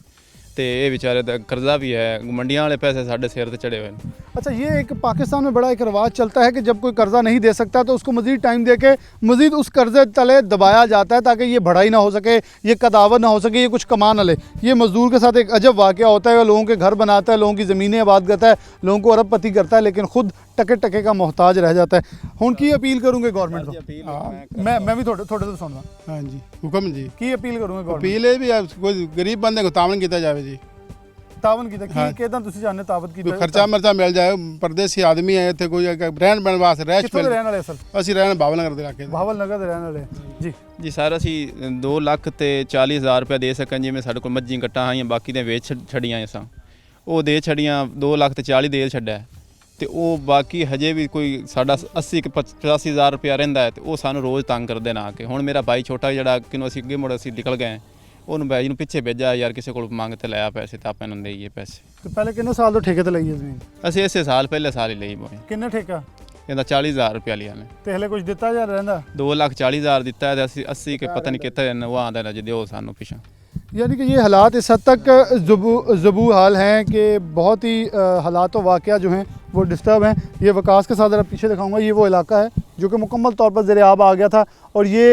ਤੇ ਇਹ ਵਿਚਾਰੇ ਦਾ ਕਰਜ਼ਾ ਵੀ ਹੈ, ਮੰਡੀਆਂ वाले पैसे साढ़े सिर ते चढ़े हुए हैं। अच्छा, ये एक पाकिस्तान में बड़ा एक रवाज चलता है कि जब कोई कर्जा नहीं दे सकता तो उसको मज़ीद टाइम दे के मज़ीद उस कर्जे तले दबाया जाता है ताकि ये बढ़ाई ना हो सके, ये कदावर ना हो सके, ये कुछ कमा ना ले। ये मज़दूर के साथ एक अजब वाक़या होता है, लोगों के घर बनाता है, लोगों की ज़मीनें आबाद करता है, लोगों को अरबपति करता है, लेकिन खुद टके टके का मोहताज रह जाता है। हुण की अपील करूँगे गवर्नमेंट को? मैं भी थोड़े तो सुनना। हाँ जी, हुक्म जी। की अपील करूँगे गवर्नमेंट? अपील है भी कोई गरीब बंदे को तावन किया जाए जी। तावन की किदा तुसी जानने तावत की कोई खर्चा मरचा मिल जाए, परदेसी आदमी है इतने कोई रहन बहन वास्ते रैश कित्थों दे रहण वाले असल? ਅਸੀਂ ਰਹਿਣ ਬਾਵਲਨਗਰ ਦੇ ਇਲਾਕੇ ਦੇ। भावलनगर दे रहण वाले जी। ਜੀ ਸਰ ਅਸੀਂ 2,40,000 ਰੁਪਏ ਦੇ ਸਕਣ, ਜਿਵੇਂ ਸਾਡੇ ਕੋਲ ਮੱਝੀ ਕੱਟਾਂ ਆਈਆਂ ਬਾਕੀ ਦੇ ਵੇਚ ਛੜੀਆਂ ਅਸਾਂ, ਉਹ ਦੇ ਛੜੀਆਂ 2,40,000 ਦੇ ਛੱਡਿਆ ਤੇ ਉਹ ਬਾਕੀ ਹਜੇ ਵੀ ਕੋਈ ਸਾਡਾ 80-85,000 ਰੁਪਇਆ ਰਹਿੰਦਾ ਹੈ ਤੇ ਉਹ ਸਾਨੂੰ ਰੋਜ਼ ਤੰਗ ਕਰਦੇ ਨਾ ਕਿ ਹੁਣ ਮੇਰਾ ਭਾਈ ਛੋਟਾ ਜਿਹੜਾ ਕਿਨੂੰ ਅਸੀਂ ਅੱਗੇ ਮੁੜ ਅਸੀਂ ਨਿਕਲ ਗਏ, ਉਹਨੂੰ ਬਾਈ ਨੂੰ ਪਿੱਛੇ ਭੇਜਿਆ ਯਾਰ ਕਿਸੇ ਕੋਲ ਮੰਗ ਤੇ ਲਿਆ ਪੈਸੇ ਤਾਂ ਆਪਾਂ ਨੂੰ ਦੇਈਏ ਪੈਸੇ। तो पहले कितने साल तो ठेके ते लई है जमीन? ਅਸੀਂ ਇਸੇ ਸਾਲ ਪਹਿਲੇ ਸਾਲ ਹੀ ਲਈ ਬੋਏ, किन्ने ठेका ਇਹਦਾ 40,000 ਰੁਪਇਆ ਲਿਆ ਨੇ। ते हले कुछ दिता जा रहा? 2,40,000 ਦਿੱਤਾ ਤੇ ਅਸੀਂ 80 ਕੇ ਪਤਾ ਨਹੀਂ ਕਿੱਥੇ ਉਹ ਆਂਦਾ ਨਾ ਦਿਓ ਸਾਨੂੰ ਪਿਛਾ। यानी कि ये हालात इस हद तक ज़बू हाल हैं कि बहुत ही हालात व वाक़या जो हैं वो डिस्टर्ब हैं। ये वकास के साथ ज़रा पीछे दिखाऊंगा, ये वो इलाका है जो कि मुकम्मल तौर पर ज़ेर आब आ गया था, और ये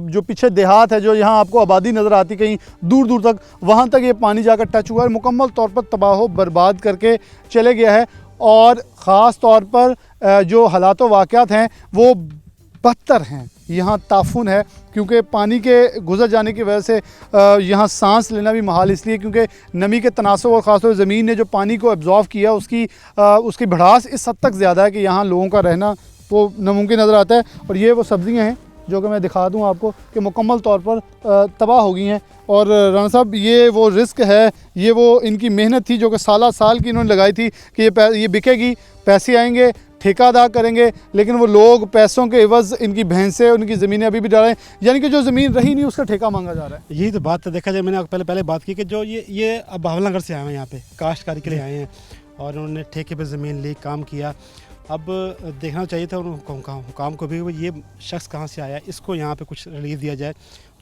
जो पीछे देहात है जो यहाँ आपको आबादी नज़र आती कहीं दूर दूर तक, वहाँ तक ये पानी जाकर टच हुआ है, मुकम्मल तौर पर तबाह बर्बाद करके चले गया है। और ख़ास तौर पर जो हालात व वाक़यात हैं वो बदतर हैं, यहाँ ताफुन है क्योंकि पानी के गुजर जाने की वजह से यहाँ सांस लेना भी महाल, इसलिए क्योंकि नमी के तनासुब और ख़ासतौर से ज़मीन ने जो पानी को एब्जॉर्व किया उसकी भड़ास इस हद तक ज़्यादा है कि यहाँ लोगों का रहना वो नामुमकिन नज़र आता है। और ये वो सब्ज़ियाँ हैं जो कि मैं दिखा दूँ आपको कि मुकम्मल तौर पर तबाह हो गई हैं। और राना साहब ये वो रिस्क है, ये वो इनकी मेहनत थी जो कि साल की इन्होंने लगाई थी कि ये बिकेगी, पैसे आएंगे, ठेका अदा करेंगे, लेकिन वो लोग पैसों के एवज़ इनकी भैंसें उनकी ज़मीनें अभी भी डाल रहे हैं, यानी कि जो ज़मीन रही नहीं उसका ठेका मांगा जा रहा है। यही तो बात देखा जाए, मैंने पहले बात की कि जो ये अब भावलनगर से आए हैं, यहाँ पे काश्तकारी के लिए आए हैं और उन्होंने ठेके पे ज़मीन ली, काम किया। अब देखना चाहिए था उनको काम को भी, ये शख्स कहाँ से आया, इसको यहाँ पे कुछ रिलीफ दिया जाए।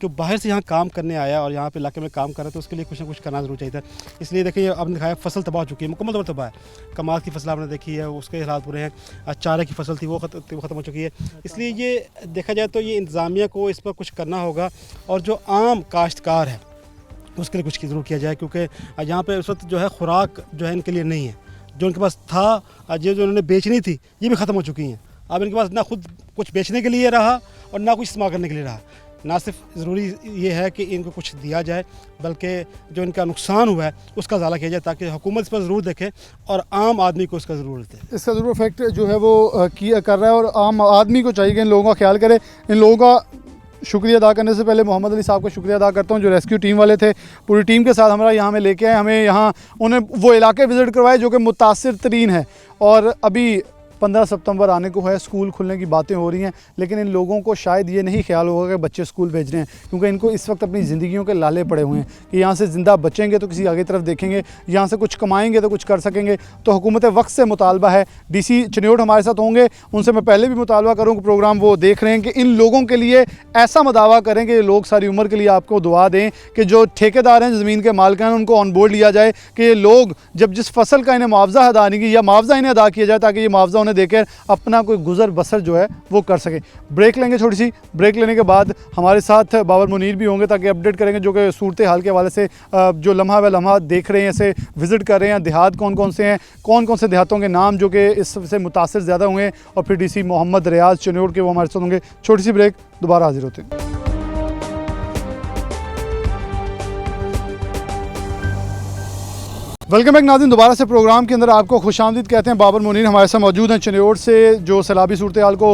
जो बाहर से यहाँ काम करने आया और यहाँ पे इलाके में काम कर रहा है तो उसके लिए कुछ ना कुछ करना ज़रूर चाहिए था। इसलिए देखिए आपने दिखाया फसल तबाह हो चुकी है, मुकम्मल तौर पर तबाह है। कमाल की फसल आपने देखी है, उसके हालात बुरे हैं। चारे की फसल थी वो ख़त्म हो चुकी है। इसलिए ये देखा जाए तो ये इंतज़ामिया को इस पर कुछ करना होगा और जो आम काश्तकार है उसके लिए कुछ ज़रूर किया जाए, क्योंकि यहाँ पर उस वक्त जो है खुराक जो है इनके लिए नहीं है। जो उनके पास था, जो उन्होंने बेचनी थी ये भी ख़त्म हो चुकी हैं। अब इनके पास ना खुद कुछ बेचने के लिए रहा और ना कुछ इस्तेमाल करने के लिए रहा। ना सिर्फ ज़रूरी ये है कि इनको कुछ दिया जाए, बल्कि जो इनका नुकसान हुआ है उसका ज़ाला किया जाए ताकि हुकूमत इस पर ज़रूर देखे और आम आदमी को इसका ज़रूरत है। इसका ज़रूर इफेक्ट जो है वो कर रहा है और आम आदमी को चाहिए कि इन लोगों का ख्याल करे। इन लोगों का शुक्रिया अदा करने से पहले मोहम्मद अली साहब का शुक्रिया अदा करता हूँ जो रेस्क्यू टीम वाले थे, पूरी टीम के साथ हमारा यहाँ में लेके आए, हमें यहाँ उन्हें वो इलाके विज़िट करवाए जो कि मुतासिर तरीन है। और अभी 15 सितंबर आने को है, स्कूल खुलने की बातें हो रही हैं, लेकिन इन लोगों को शायद ये नहीं ख्याल होगा कि बच्चे स्कूल भेज रहे हैं, क्योंकि इनको इस वक्त अपनी ज़िंदगियों के लाले पड़े हुए हैं कि यहाँ से ज़िंदा बचेंगे तो किसी आगे तरफ देखेंगे, यहाँ से कुछ कमाएंगे तो कुछ कर सकेंगे। तो हुकूमत वक्त से मुतालबा है, DC चिन्योट हमारे साथ होंगे, उनसे मैं पहले भी मुतालबा करूँ कि प्रोग्राम वो देख रहे हैं कि इन लोगों के लिए ऐसा मदावा करें कि ये लोग सारी उम्र के लिए आपको दुआ दें कि जो ठेकेदार हैं, ज़मीन के मालिक हैं, उनको ऑन बोर्ड लिया जाए कि ये लोग जब जिस फसल का इन्हें मुआवजा अदा नहीं की या मुआवजा इन्हें अदा किया जाए ताकि ये मुआवजा उन्हें देकर अपना कोई गुजर बसर जो है वो कर सके। ब्रेक लेंगे, छोटी सी ब्रेक लेने के बाद हमारे साथ बाबर मुनीर भी होंगे ताकि अपडेट करेंगे जो कि सूरत हाल के हवाले से जो लम्हा व लम्हा देख रहे हैं, ऐसे विज़िट कर रहे हैं, देहात कौन कौन से हैं, कौन कौन से देहातों के नाम जो कि इससे मुतासिर ज़्यादा हुए हैं, और फिर DC मोहम्मद रियाज चिन्योट के वो हमारे साथ होंगे। छोटी सी ब्रेक, दोबारा हाजिर होते हैं। वेलकम बैक नाज़रीन, दोबारा से प्रोग्राम के अंदर आपको खुशामदीद कहते हैं। बाबर मुनीर हमारे साथ मौजूद हैं चिन्योट से, जो सैलाबी सूरत हाल को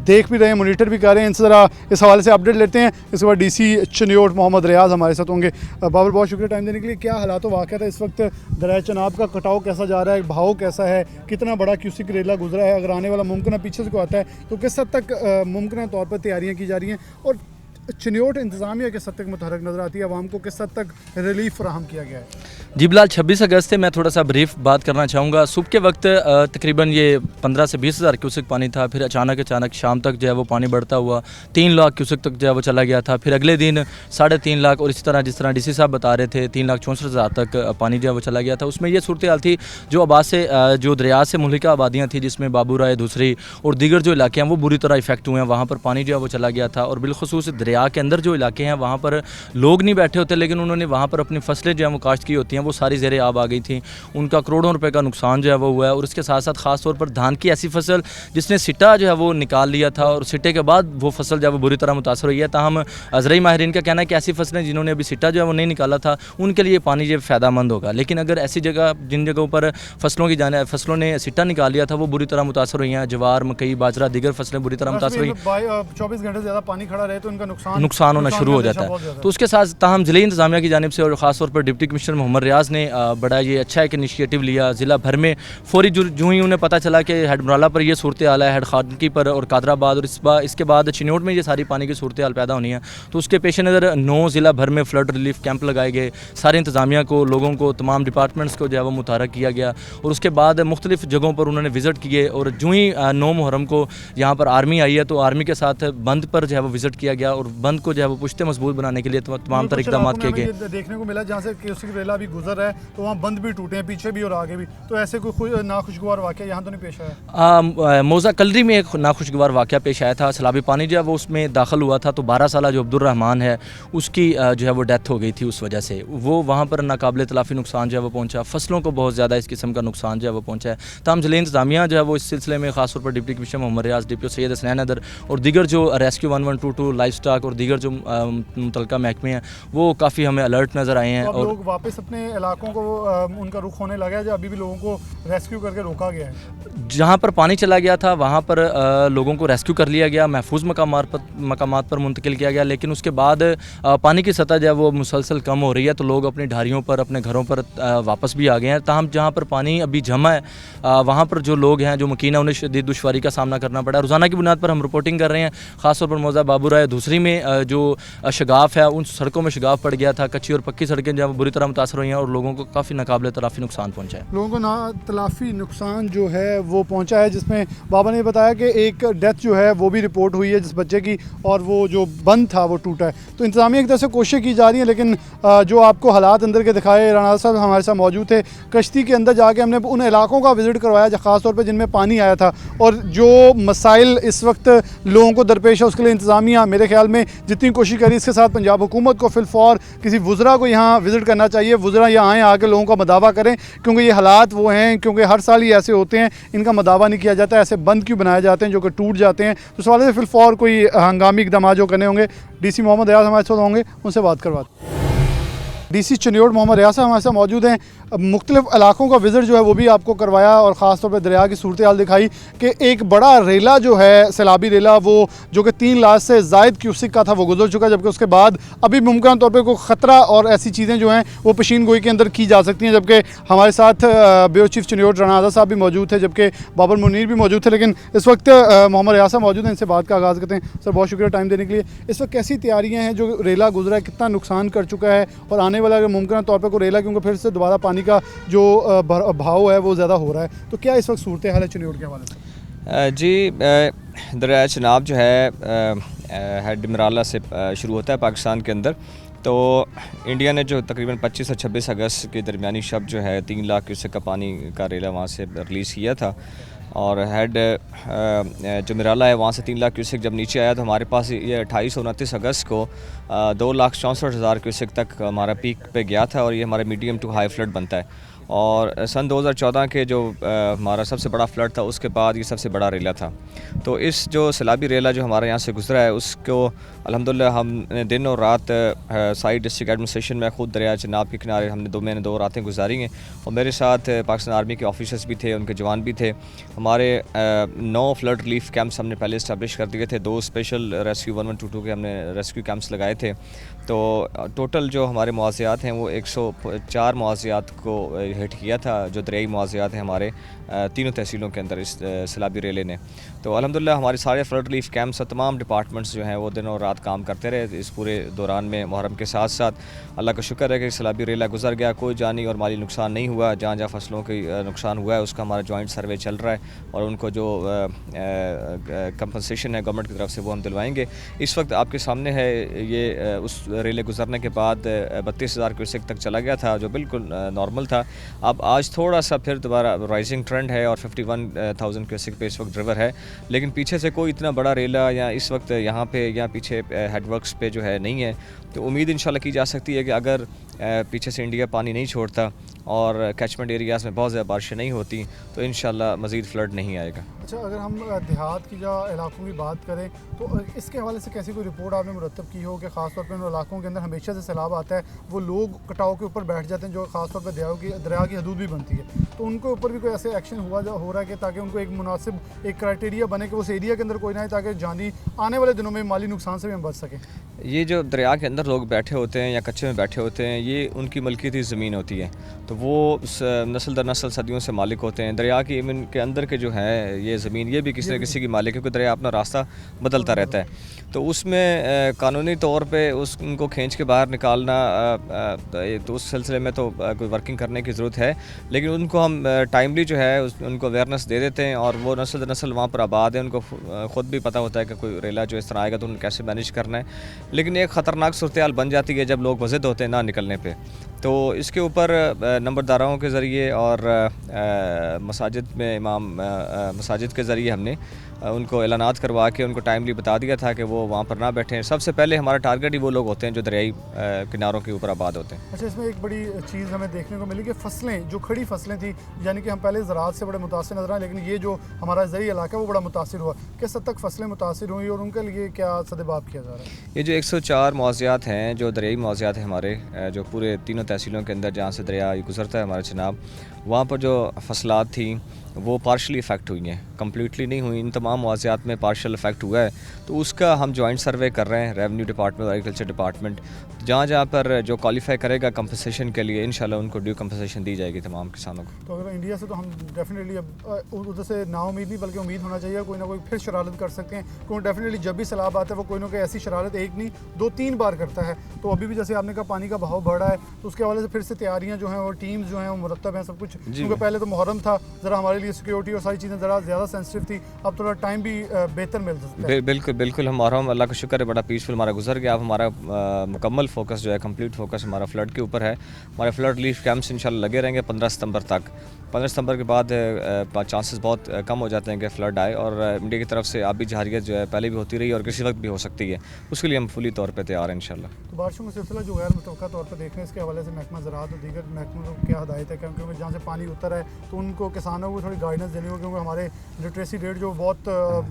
देख भी रहे हैं, मोनीटर भी कर रहे हैं। इनसे ज़रा इस हवाले से अपडेट लेते हैं। इसके बाद DC चिन्योट मोहम्मद रियाज हमारे साथ होंगे। बाबर, बहुत शुक्रिया टाइम देने के लिए। क्या हालात वाक़या था इस वक्त, दरिया चनाब का कटाव कैसा जा रहा है, भाव कैसा है, कितना बड़ा क्यूसिक रेला गुजरा है, अगर आने वाला मुमकिन पीछे से को आता है तो किस हद तक मुमकिन तौर पर तैयारियाँ की जा रही हैं, और चिन्योट इंतज़ामिया किस हद तक मुतहरक नज़र आती है, आवाम को किस हद तक रिलीफ फराहम किया गया है? जी बिलाल, 26 अगस्त से मैं थोड़ा सा ब्रीफ बात करना चाहूँगा। सुबह के वक्त तकरीबन ये 15 से 20 हज़ार क्यूसेक पानी था, फिर अचानक शाम तक जो है वो पानी बढ़ता हुआ 3 लाख क्यूसेक तक जो है वो चला गया था। फिर अगले दिन 3.5 लाख, और इसी तरह जिस तरह डीसी साहब बता रहे थे 3,64,000 तक पानी जो है वो चला गया था। उसमें ये सूरत हाल थी जो आबाद से जो दरिया से मुल्हिका आबादियाँ थी, जिसमें बाबू राय, दूसरी और दीगर जो इलाके हैं वो बुरी तरह इफेक्ट हुए हैं। वहाँ पर पानी जो है वो चला गया था, और बिलखुसूस दरिया के अंदर जो इलाके हैं वहाँ पर लोग नहीं बैठे होते, लेकिन उन्होंने वहाँ पर अपनी फसलें जो है वो काश्त की होती हैं, वो सारी ज़ेरे आब आ गई थी। उनका करोड़ों रुपए का नुकसान जो है वो हुआ है। और इसके साथ साथ ख़ास तौर पर धान की ऐसी फसल जिसने सिट्टा जो है वो निकाल लिया था, और सिट्टे के बाद वो फसल जो है वो बुरी तरह मुतासर हुई है। ताहम ज़राई माहिरीन का कहना है कि ऐसी फसलें जिन्होंने अभी सिट्टा जो है वो नहीं निकाला था, उनके लिए पानी जो फ़ायदेमंद होगा। लेकिन अगर ऐसी जगह, जिन जगहों पर फसलों ने सिट्टा निकाल लिया था, वो बुरी तरह मुतासर हुई हैं। जवार, मकई, बाजरा, दीगर फसलें बुरी तरह मुतासर हुई। 24 घंटे से ज़्यादा पानी खड़ा रहे तो इनका नुकसान होना शुरू हो जाता है। तो उसके साथ ताहम ज़िले इंतज़ामिया की जानिब से और ख़ास तौर पर डिप्टी कमिश्नर मोहम्मद रियाज ने बड़ा ये अच्छा एक इनिशिएटिव लिया। ज़िला भर में फौरी जो ही उन्हें पता चला कि हेड मुराला पर ये सूरत हाल है, हेड खानकी पर और कादराबाद, और इसके बाद चिन्योट में ये सारी पानी की सूरत हाल पैदा होनी है, तो उसके पेश नज़र 9 ज़िला भर में फ्लड रिलीफ कैंप लगाए गए। सारे इंतज़ामिया को, लोगों को, तमाम डिपार्टमेंट्स को जो है वो मुतहरक किया गया, और उसके बाद मुख्तलिफ जगहों पर उन्होंने विज़िट किए। और जो ही 9 मुहर्रम को यहाँ पर आर्मी आई है, तो आर्मी के साथ बंद पर जो है वो विज़िट किया गया, और बंद को जो है वो पुश्ते मजबूत बनाने के लिए तमाम तरह इक़दाम किए गए। देखने को मिला जहाँ से क्यूसेक रेला भी गुजर रहा है, तो वहाँ बंद भी टूटे हैं, पीछे भी और आगे भी। तो ऐसे कोई नाखुशगवार वाक़या यहाँ तो नहीं पेश आया? मौज़ा कलरी में एक नाखुशगवार वाक़या पेश आया था। सैलाबी पानी जो है वो उसमें दाखिल हुआ था, तो 12 साल जो अब्दुर्रहमान है उसकी जो है वो डेथ हो गई थी। उस वजह से वो वहाँ पर नाकाबिल तलाफ़ी नुकसान जो है वो पहुँचा। फसलों को बहुत ज़्यादा इस किस्म का नुकसान जो है वो पहुँचा है। तमाम ज़िले इंतज़ामिया जो है वो इस सिलसिले में ख़ास तौर पर डिप्टी कमिश्नर मोहम्मद रियाज, DPO सैयद हसनैन हैदर और दीगर जो रेस्क्यू 1122 लाइफ स्टॉक और दीगर जो मुतलका महकमे हैं, वो काफ़ी हमें अलर्ट नज़र आए हैं। और लोग वापस अपने इलाकों को उनका रुख होने लगा है, जो अभी भी लोगों को रेस्क्यू करके रोका गया है? जहाँ पर पानी चला गया था वहाँ पर लोगों को रेस्क्यू कर लिया गया, महफूज मकामात पर मुंतकिल किया गया, लेकिन उसके बाद पानी की सतह जो है वो मुसलसल कम हो रही है, तो लोग अपनी ढारियों पर, अपने घरों पर वापस भी आ गए हैं। ताहम जहाँ पर पानी अभी जमा है वहाँ पर जो लोग हैं, जो मकीन है, उन्हें शदीद दुश्वारी का सामना करना पड़ा है। रोज़ाना की बुनियाद पर हम रिपोर्टिंग कर रहे हैं। ख़ासतौर पर मौज़ा बाबू राय दूसरी में जो शगाफ है, उन सड़कों में शगाफ पड़ गया था। कच्ची और पक्की सड़कें जो है बुरी तरह मुतासर हुई हैं, और लोगों को काफ़ी नाकाबिल तलाफ़ी नुकसान पहुँचा है। लोगों को ना तलाफ़ी नुकसान जो है वो पहुंचा है, जिसमें बाबा ने बताया कि एक डेथ जो है वो भी रिपोर्ट हुई है जिस बच्चे की, और वो जो बंद था वो टूटा है। तो इंतज़ामिया एक तरह से कोशिश की जा रही है, लेकिन जो आपको हालात अंदर के दिखाए, राणा साहब हमारे साथ मौजूद थे। कश्ती के अंदर जाके हमने उन इलाकों का विज़िट करवाया ख़ास तौर पर जिनमें पानी आया था, और जो मसाइल इस वक्त लोगों को दरपेश है उसके लिए इंतज़ामिया मेरे ख्याल में जितनी कोशिश करी, इसके साथ पंजाब हुकूमत को फिलफौर किसी वुज़रा को यहाँ विज़िट करना चाहिए। वुज़रा यहाँ आएँ, आके लोगों का मदावा करें, क्योंकि ये हालात वो हैं, क्योंकि हर साल ही ऐसे होते हैं, इनका मदावा नहीं किया जाता, ऐसे बंद क्यों बनाए जाते हैं जो कि टूट जाते हैं। तो सवाल है फिलफौर कोई हंगामी इक़दाम जो करने होंगे। DC मोहम्मद रियाज हमारे साथ होंगे, उनसे बात करवाते। DC चिन्योट मोहम्मद रियाज हमारे साथ मौजूद हैं। मुख्तलिफ इलाकों का विज़िट जो है वो भी आपको करवाया, और ख़ास तौर पर दरिया की सूरत हाल दिखाई कि एक बड़ा रेला जो है, सैलाबी रेला, वो जो कि 3 लाख से ज़ायद क्यूसिक का था, वो गुजर चुका है। जबकि उसके बाद अभी मुमकिन तौर पर कोई ख़तरा और ऐसी चीज़ें जो हैं वो पेशीन गोई के अंदर की जा सकती हैं। जबकि हमारे साथ ब्यूरो चीफ चिन्योट राणा आज़ाद साहब भी मौजूद थे, जबकि बाबर मुनीर भी मौजूद थे, लेकिन इस वक्त मोहम्मद रियाज साहब मौजूद हैं। इनसे बात का आगाज़ करते हैं। सर, बहुत शुक्रिया टाइम देने के लिए। इस वक्त कैसी तैयारियाँ हैं? जो रेला गुजरा है कितना नुकसान कर चुका है, और आने वाला अगर मुमकिन तौर पर कोई रेला, क्योंकि फिर से दोबारा पानी का जो भाव है वो ज़्यादा हो रहा है, तो क्या इस वक्त सूरत हाल है चिन्योट के हवाले से? जी, दरिया चनाब जो है हेड मुराला से शुरू होता है पाकिस्तान के अंदर। तो इंडिया ने जो तकरीबन 25 से 26 अगस्त के दरमियानी शब जो है 3 लाख क्यूसेक का पानी का रेला वहाँ से रिलीज़ किया था, और हेड जो मिराला है वहाँ से 3 लाख क्यूसेक जब नीचे आया, तो हमारे पास ये 28 और 29 अगस्त को 2,64,000 क्यूसेक तक हमारा पीक पे गया था, और ये हमारा मीडियम टू हाई फ्लड बनता है। और सन 2014 के जो हमारा सबसे बड़ा फ्लड था, उसके बाद ये सबसे बड़ा रेला था। तो इस जो सैलाबी रेला जो हमारे यहाँ से गुजरा है, उसको अल्हम्दुलिल्लाह हमने दिन और रात साइड डिस्ट्रिक्ट एडमिनिस्ट्रेशन में खुद दरिया चनाब के किनारे मैंने 2 रातें गुजारी हैं, और मेरे साथ पाकिस्तान आर्मी के ऑफिसर्स भी थे, उनके जवान भी थे। हमारे 9 फ्लड रिलीफ कैंप्स हमने पहले इस्टेब्लिश कर दिए थे, 2 स्पेशल रेस्क्यू 1122 के हमने रेस्क्यू कैंप्स लगाए थे। तो टोटल जो हमारे मुआवज़ात हैं वो 104 मुआवज़ात को हिट किया था, जो दरियाई मुआवज़ात हैं हमारे तीनों तहसीलों के अंदर इस सैलाबी रेले ने। तो अल्हम्दुलिल्लाह हमारे सारे फ्लड रिलीफ कैंप्स और तमाम डिपार्टमेंट्स जो हैं वो दिन और रात काम करते रहे इस पूरे दौरान में। मुहर्रम के साथ साथ अल्लाह का शुक्र है कि सैलाबी रेला गुजर गया, कोई जानी और माली नुकसान नहीं हुआ। जहाँ जहाँ फसलों की नुकसान हुआ है उसका हमारा जॉइंट सर्वे चल रहा है और उनको जो कंपनसेशन है गवर्नमेंट की तरफ से वो हम दिलवाएंगे। इस वक्त आपके सामने है ये उस रेले गुजरने के बाद 32,000 क्यूसेक तक चला गया था, जो बिल्कुल नॉर्मल था। अब आज थोड़ा सा फिर दोबारा राइजिंग ट्रेंड है और 51,000 क्यूसेक पे इस वक्त रिवर है, लेकिन पीछे से कोई इतना बड़ा रेला या इस वक्त यहाँ पे या पीछे हेडवर्क्स पे जो है नहीं है। तो उम्मीद इंशाल्लाह की जा सकती है कि अगर पीछे से इंडिया पानी नहीं छोड़ता और कैचमेंट एरियाज़ में बहुत ज़्यादा बारिशें नहीं होती तो इंशाल्लाह मज़ीद फ्लड नहीं आएगा। अच्छा, अगर हम देहात की जो इलाकों की बात करें तो इसके हवाले से कैसी कोई रिपोर्ट आपने मुरतब की हो कि ख़ास तौर पर उन इलाकों के अंदर हमेशा से सैलाब आता है, वो लोग कटाव के ऊपर बैठ जाते हैं जो ख़ास तौर पर दरिया की हदूद भी बनती है, तो उनके ऊपर भी कोई ऐसे एक्शन हो रहा है कि ताकि उनको एक मुनासिब एक क्राइटेरिया बने कि उस एरिया के अंदर कोई ना आए ताकि जानी आने वाले दिनों में माली नुकसान से भी हम बच सकें? ये जो दरिया के अंदर लोग बैठे होते हैं या कच्चे में बैठे होते हैं, ये उनकी मलकियती ज़मीन होती है, तो वो नस्ल दर नस्ल सदियों से मालिक होते हैं। दरिया की के अंदर के जो है ये ज़मीन ये भी किसी न किसी की मालिक है, क्योंकि दरिया अपना रास्ता बदलता रहता है। तो उसमें कानूनी तौर पे उनको खींच के बाहर निकालना तो उस सिलसिले में तो कोई वर्किंग करने की ज़रूरत है, लेकिन उनको हम टाइमली जो है उनको अवेयरनेस दे देते हैं और वो नस्ल दर नस्ल वहाँ पर आबाद है, उनको ख़ुद भी पता होता है कि कोई रेला जो इस तरह आएगा तो उन्हें कैसे मैनेज करना है। लेकिन एक ख़तरनाक सूरत हाल बन जाती है जब लोग वज़द होते हैं ना निकलने पे, तो इसके ऊपर नंबरदारों के ज़रिए और मसाजिद में इमाम मसाजिद के ज़रिए हमने उनको एलानात करवा के उनको टाइमली बता दिया था कि वो वहाँ पर ना बैठें। सबसे पहले हमारा टारगेट ही वो लोग होते हैं जो दरियाई किनारों के ऊपर आबाद होते हैं। अच्छा, इसमें एक बड़ी चीज़ हमें देखने को मिली कि फसलें जो खड़ी फसलें थी, यानी कि हम पहले ज़राअत से बड़े मुतासिर नजर आए, लेकिन ये जो हमारा ज़रिए इलाका है वो बड़ा मुतासिर हुआ। किस हद तक फसलें मुतासिर हुई और उनके लिए क्या सदबाब किया जा रहा है? ये जो 104 मुआवज़ात हैं, जो दरियाई मुआवज़ात हैं हमारे, जो पूरे तीनों तहसीलों के अंदर जहाँ से दरिया गुजरता है हमारे जनाब, वहाँ पर जो फसलात थी वो पार्शली इफ़ेक्ट हुई हैं, कम्प्लीटली नहीं हुई। इन तमाम मुआवज़ात में पार्शल इफ़ेक्ट हुआ है, तो उसका हम जॉइंट सर्वे कर रहे हैं रेवेन्यू डिपार्टमेंट और एग्रीकल्चर डिपार्टमेंट। जहाँ जहाँ पर जो क्वालिफाई करेगा कंपनसेशन के लिए, इंशाल्लाह उनको ड्यू कंपनसेशन दी जाएगी तमाम किसानों को। तो अगर इंडिया से तो हम डेफिनेटली अब उधर से ना उम्मीद नहीं बल्कि उम्मीद होना चाहिए कोई ना कोई फिर शरारत कर सकते हैं, क्योंकि डेफिनेटली जब भी सैलाब आता है वो कोई ना कोई ऐसी शरारत एक नहीं 2-3 बार करता है। तो अभी भी जैसे आपने कहा पानी का बहाव बढ़ा है, तो उसके हवाले से फिर से तैयारियाँ जो हैं और टीम्स जो हैं वो मुरतब हैं सब कुछ, क्योंकि पहले तो मुहर्रम था, ज़रा हमारे लिए सिक्योरिटी और सारी चीज़ें ज़रा ज़्यादा सेंसिटिव थी, अब थोड़ा टाइम भी बेहतर मिल सकता है। बिल्कुल बिल्कुल, हमारा अल्लाह का शुक्र है बड़ा पीसफुल हमारा गुजर गया। अब हमारा मुकम्मल फोकस जो है, कंप्लीट फोकस हमारा फ्लड के ऊपर है। हमारे फ्लड रिलीफ कैंप्स इंशाल्लाह लगे रहेंगे 15 सितंबर तक। 15 सितंबर के बाद चांसेस बहुत कम हो जाते हैं कि फ़्लड आए, और इंडिया की तरफ से आबी जहारियत जो है पहले भी होती रही और किसी वक्त भी हो सकती है, उसके लिए हम फुली तौर पर तैयार हैं इंशाल्लाह। तो बारिशों का सिलसिला जो गैर मुतवक्का तौर पर देख रहे हैं, इसके हवाले से महकमा ज़राअत और दीगर महकमों को क्या हदायत है? क्योंकि जहाँ से पानी उतर है तो उनको किसानों को थोड़ी गाइडेंस देनी होगी, क्योंकि हमारे लिटरेसी रेट जो बहुत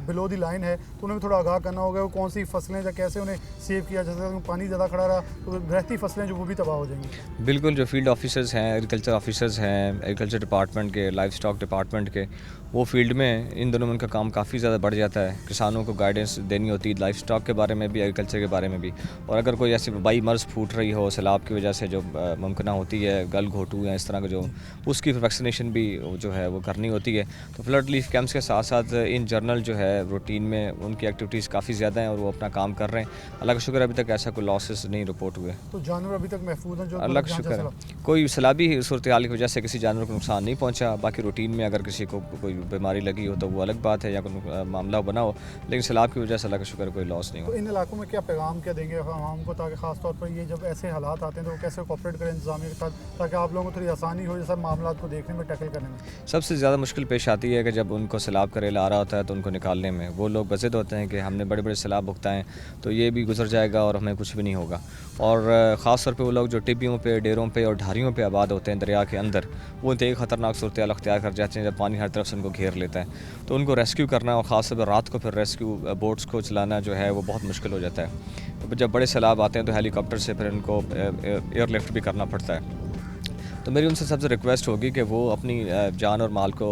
बिलो दी लाइन है, तो उन्हें भी थोड़ा आगाह करना होगा वो कौन सी फसलें या कैसे उन्हें सेव किया जा सकता है। पानी ज़्यादा खड़ा रहा तो रहती फसलें जो वो भी तबाह हो जाएंगी। बिल्कुल, जो फील्ड ऑफिसर्स हैं, एग्रीकल्चर ऑफिसर्स हैं, एग्रीकल्चर डिपार्टमेंट के, लाइफ स्टॉक डिपार्टमेंट के, वो फील्ड में इन दोनों में उनका काम काफ़ी ज़्यादा बढ़ जाता है। किसानों को गाइडेंस देनी होती है लाइफ स्टॉक के बारे में भी, एग्रीकल्चर के बारे में भी, और अगर कोई ऐसी वबाई मर्ज़ फूट रही हो सैलाब की वजह से जो मुमकिन होती है, गल घोटू या इस तरह का, जो उसकी वैक्सीनेशन भी जो है वो करनी होती है। तो फ्लड रिलीफ कैंप्स के साथ साथ इन जनरल जो है रूटीन में उनकी एक्टिविटीज़ काफ़ी ज़्यादा हैं और वो अपना काम कर रहे हैं। अल्लाह का शुक्र अभी तक ऐसा कोई लॉसेस नहीं रिपोर्ट हुए। तो जानवर अभी तक महफूज हैं? जो अल्लाह का शुक्र है, कोई सैलाबी सूरत हाल की वजह से किसी जानवर को नुकसान नहीं पहुँचा। बाकी रूटीन में अगर किसी को कोई बीमारी लगी हो तो वो अलग बात है, या कोई मामला बना हो, लेकिन सैलाब की वजह से अल्लाह का शुक्र कोई लॉस नहीं हो। तो इन इलाकों में क्या पैगाम क्या देंगे आवाम को, ताकि ख़ास तौर पर ये जब ऐसे हालात आते हैं तो वो कैसे कोऑपरेट करें इंतजामिया के साथ, ताकि आप लोगों को थोड़ी आसानी हो ये सब मामला को देखने में, टैकल करने में? सबसे ज़्यादा मुश्किल पेश आती है कि जब उनको सैलाब का रेला आ रहा होता है तो उनको निकालने में वो लोग वज़द होते हैं कि हमने बड़े बड़े सैलाब भुगताएँ तो ये भी गुजर जाएगा और हमें कुछ भी नहीं होगा। और ख़ास तौर पे वो लोग जो टिब्बियों पे, डेरों पे और ढारियों पे आबाद होते हैं दरिया के अंदर, वो इंतहाई ख़तरनाक सूरत हाल अख्तियार कर जाते हैं जब पानी हर तरफ से उनको घेर लेता है। तो उनको रेस्क्यू करना और ख़ास तौर पर रात को फिर रेस्क्यू बोट्स को चलाना जो है वो बहुत मुश्किल हो जाता है। तो जब बड़े सैलाब आते हैं तो हेलीकॉप्टर से फिर उनको एयरलिफ्ट भी करना पड़ता है। तो मेरी उनसे सबसे रिक्वेस्ट होगी कि वो अपनी जान और माल को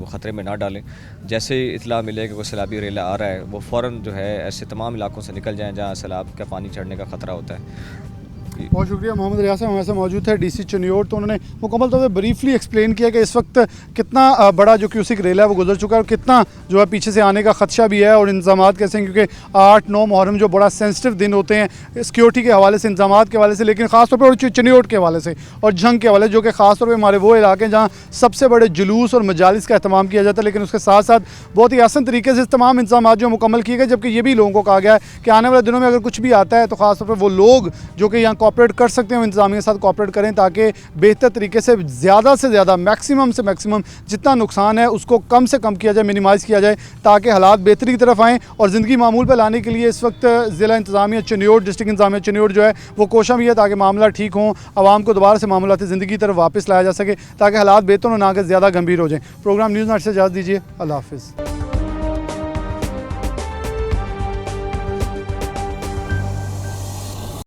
ख़तरे में ना डालें। जैसे ही इतला मिले कि कोई सैलाबी रेला आ रहा है, वो फ़ौरन जो है ऐसे तमाम इलाकों से निकल जाएं जहाँ सैलाब का पानी चढ़ने का ख़तरा होता है। बहुत शुक्रिया। मोहम्मद रियाज साहब हमारे साथ मौजूद थे, डीसी चनियोट। तो उन्होंने मुकम्मल तौर पर ब्रीफली एक्सप्लेन किया कि इस वक्त कितना बड़ा जो क्यूसिक रेला है वो गुजर चुका है और कितना जो है पीछे से आने का खदशा भी है और इंतजाम कैसे हैं, क्योंकि 8-9 मुहर्रम जो बड़ा सेंसिटिव दिन होते हैं सिक्योरिटी के हवाले से, इंतजाम के हवाले से, लेकिन ख़ासतौर पर चनियोट के हवाले से और जंग के हवाले, जो कि ख़ासतौर पर हमारे वो इलाके हैं जहाँ सबसे बड़े जुलूस और मजालिस का अहतमाम किया जाता है, लेकिन उसके साथ साथ बहुत ही आसान तरीके से तमाम इंतजाम जो मुकम्मल किए गए। जबकि ये भी लोगों को कहा गया है कि आने वाले दिनों में अगर कुछ भी आता है तो ख़ासतौर पर वो लोग जो कि यहाँ कॉपरेट कर सकते हैं इंतजामिया के साथ कॉपरेट करें, ताकि बेहतर तरीके से ज़्यादा मैक्सिमम से मैक्सिमम जितना नुकसान है उसको कम से कम किया जाए, मिनिमाइज़ किया जाए, ताकि हालात बेहतरी की तरफ आएँ और ज़िंदगी मामूल पर लाने के लिए इस वक्त ज़िला इंतजामिया चनियोट, डिस्ट्रिक्ट इंतजामिया चनियोट जो है वो कोशिश भी है ताकि मामला ठीक हों, आवाम को दोबारा से मामलाती ज़िंदगी की तरफ वापस लाया जा सके ताकि हालात बेहतर हो, ना कि ज़्यादा गंभीर हो जाएँ। प्रोग्राम न्यूज़ नाइट से इजाज़त दीजिए। अल्लाह हाफ़िज़।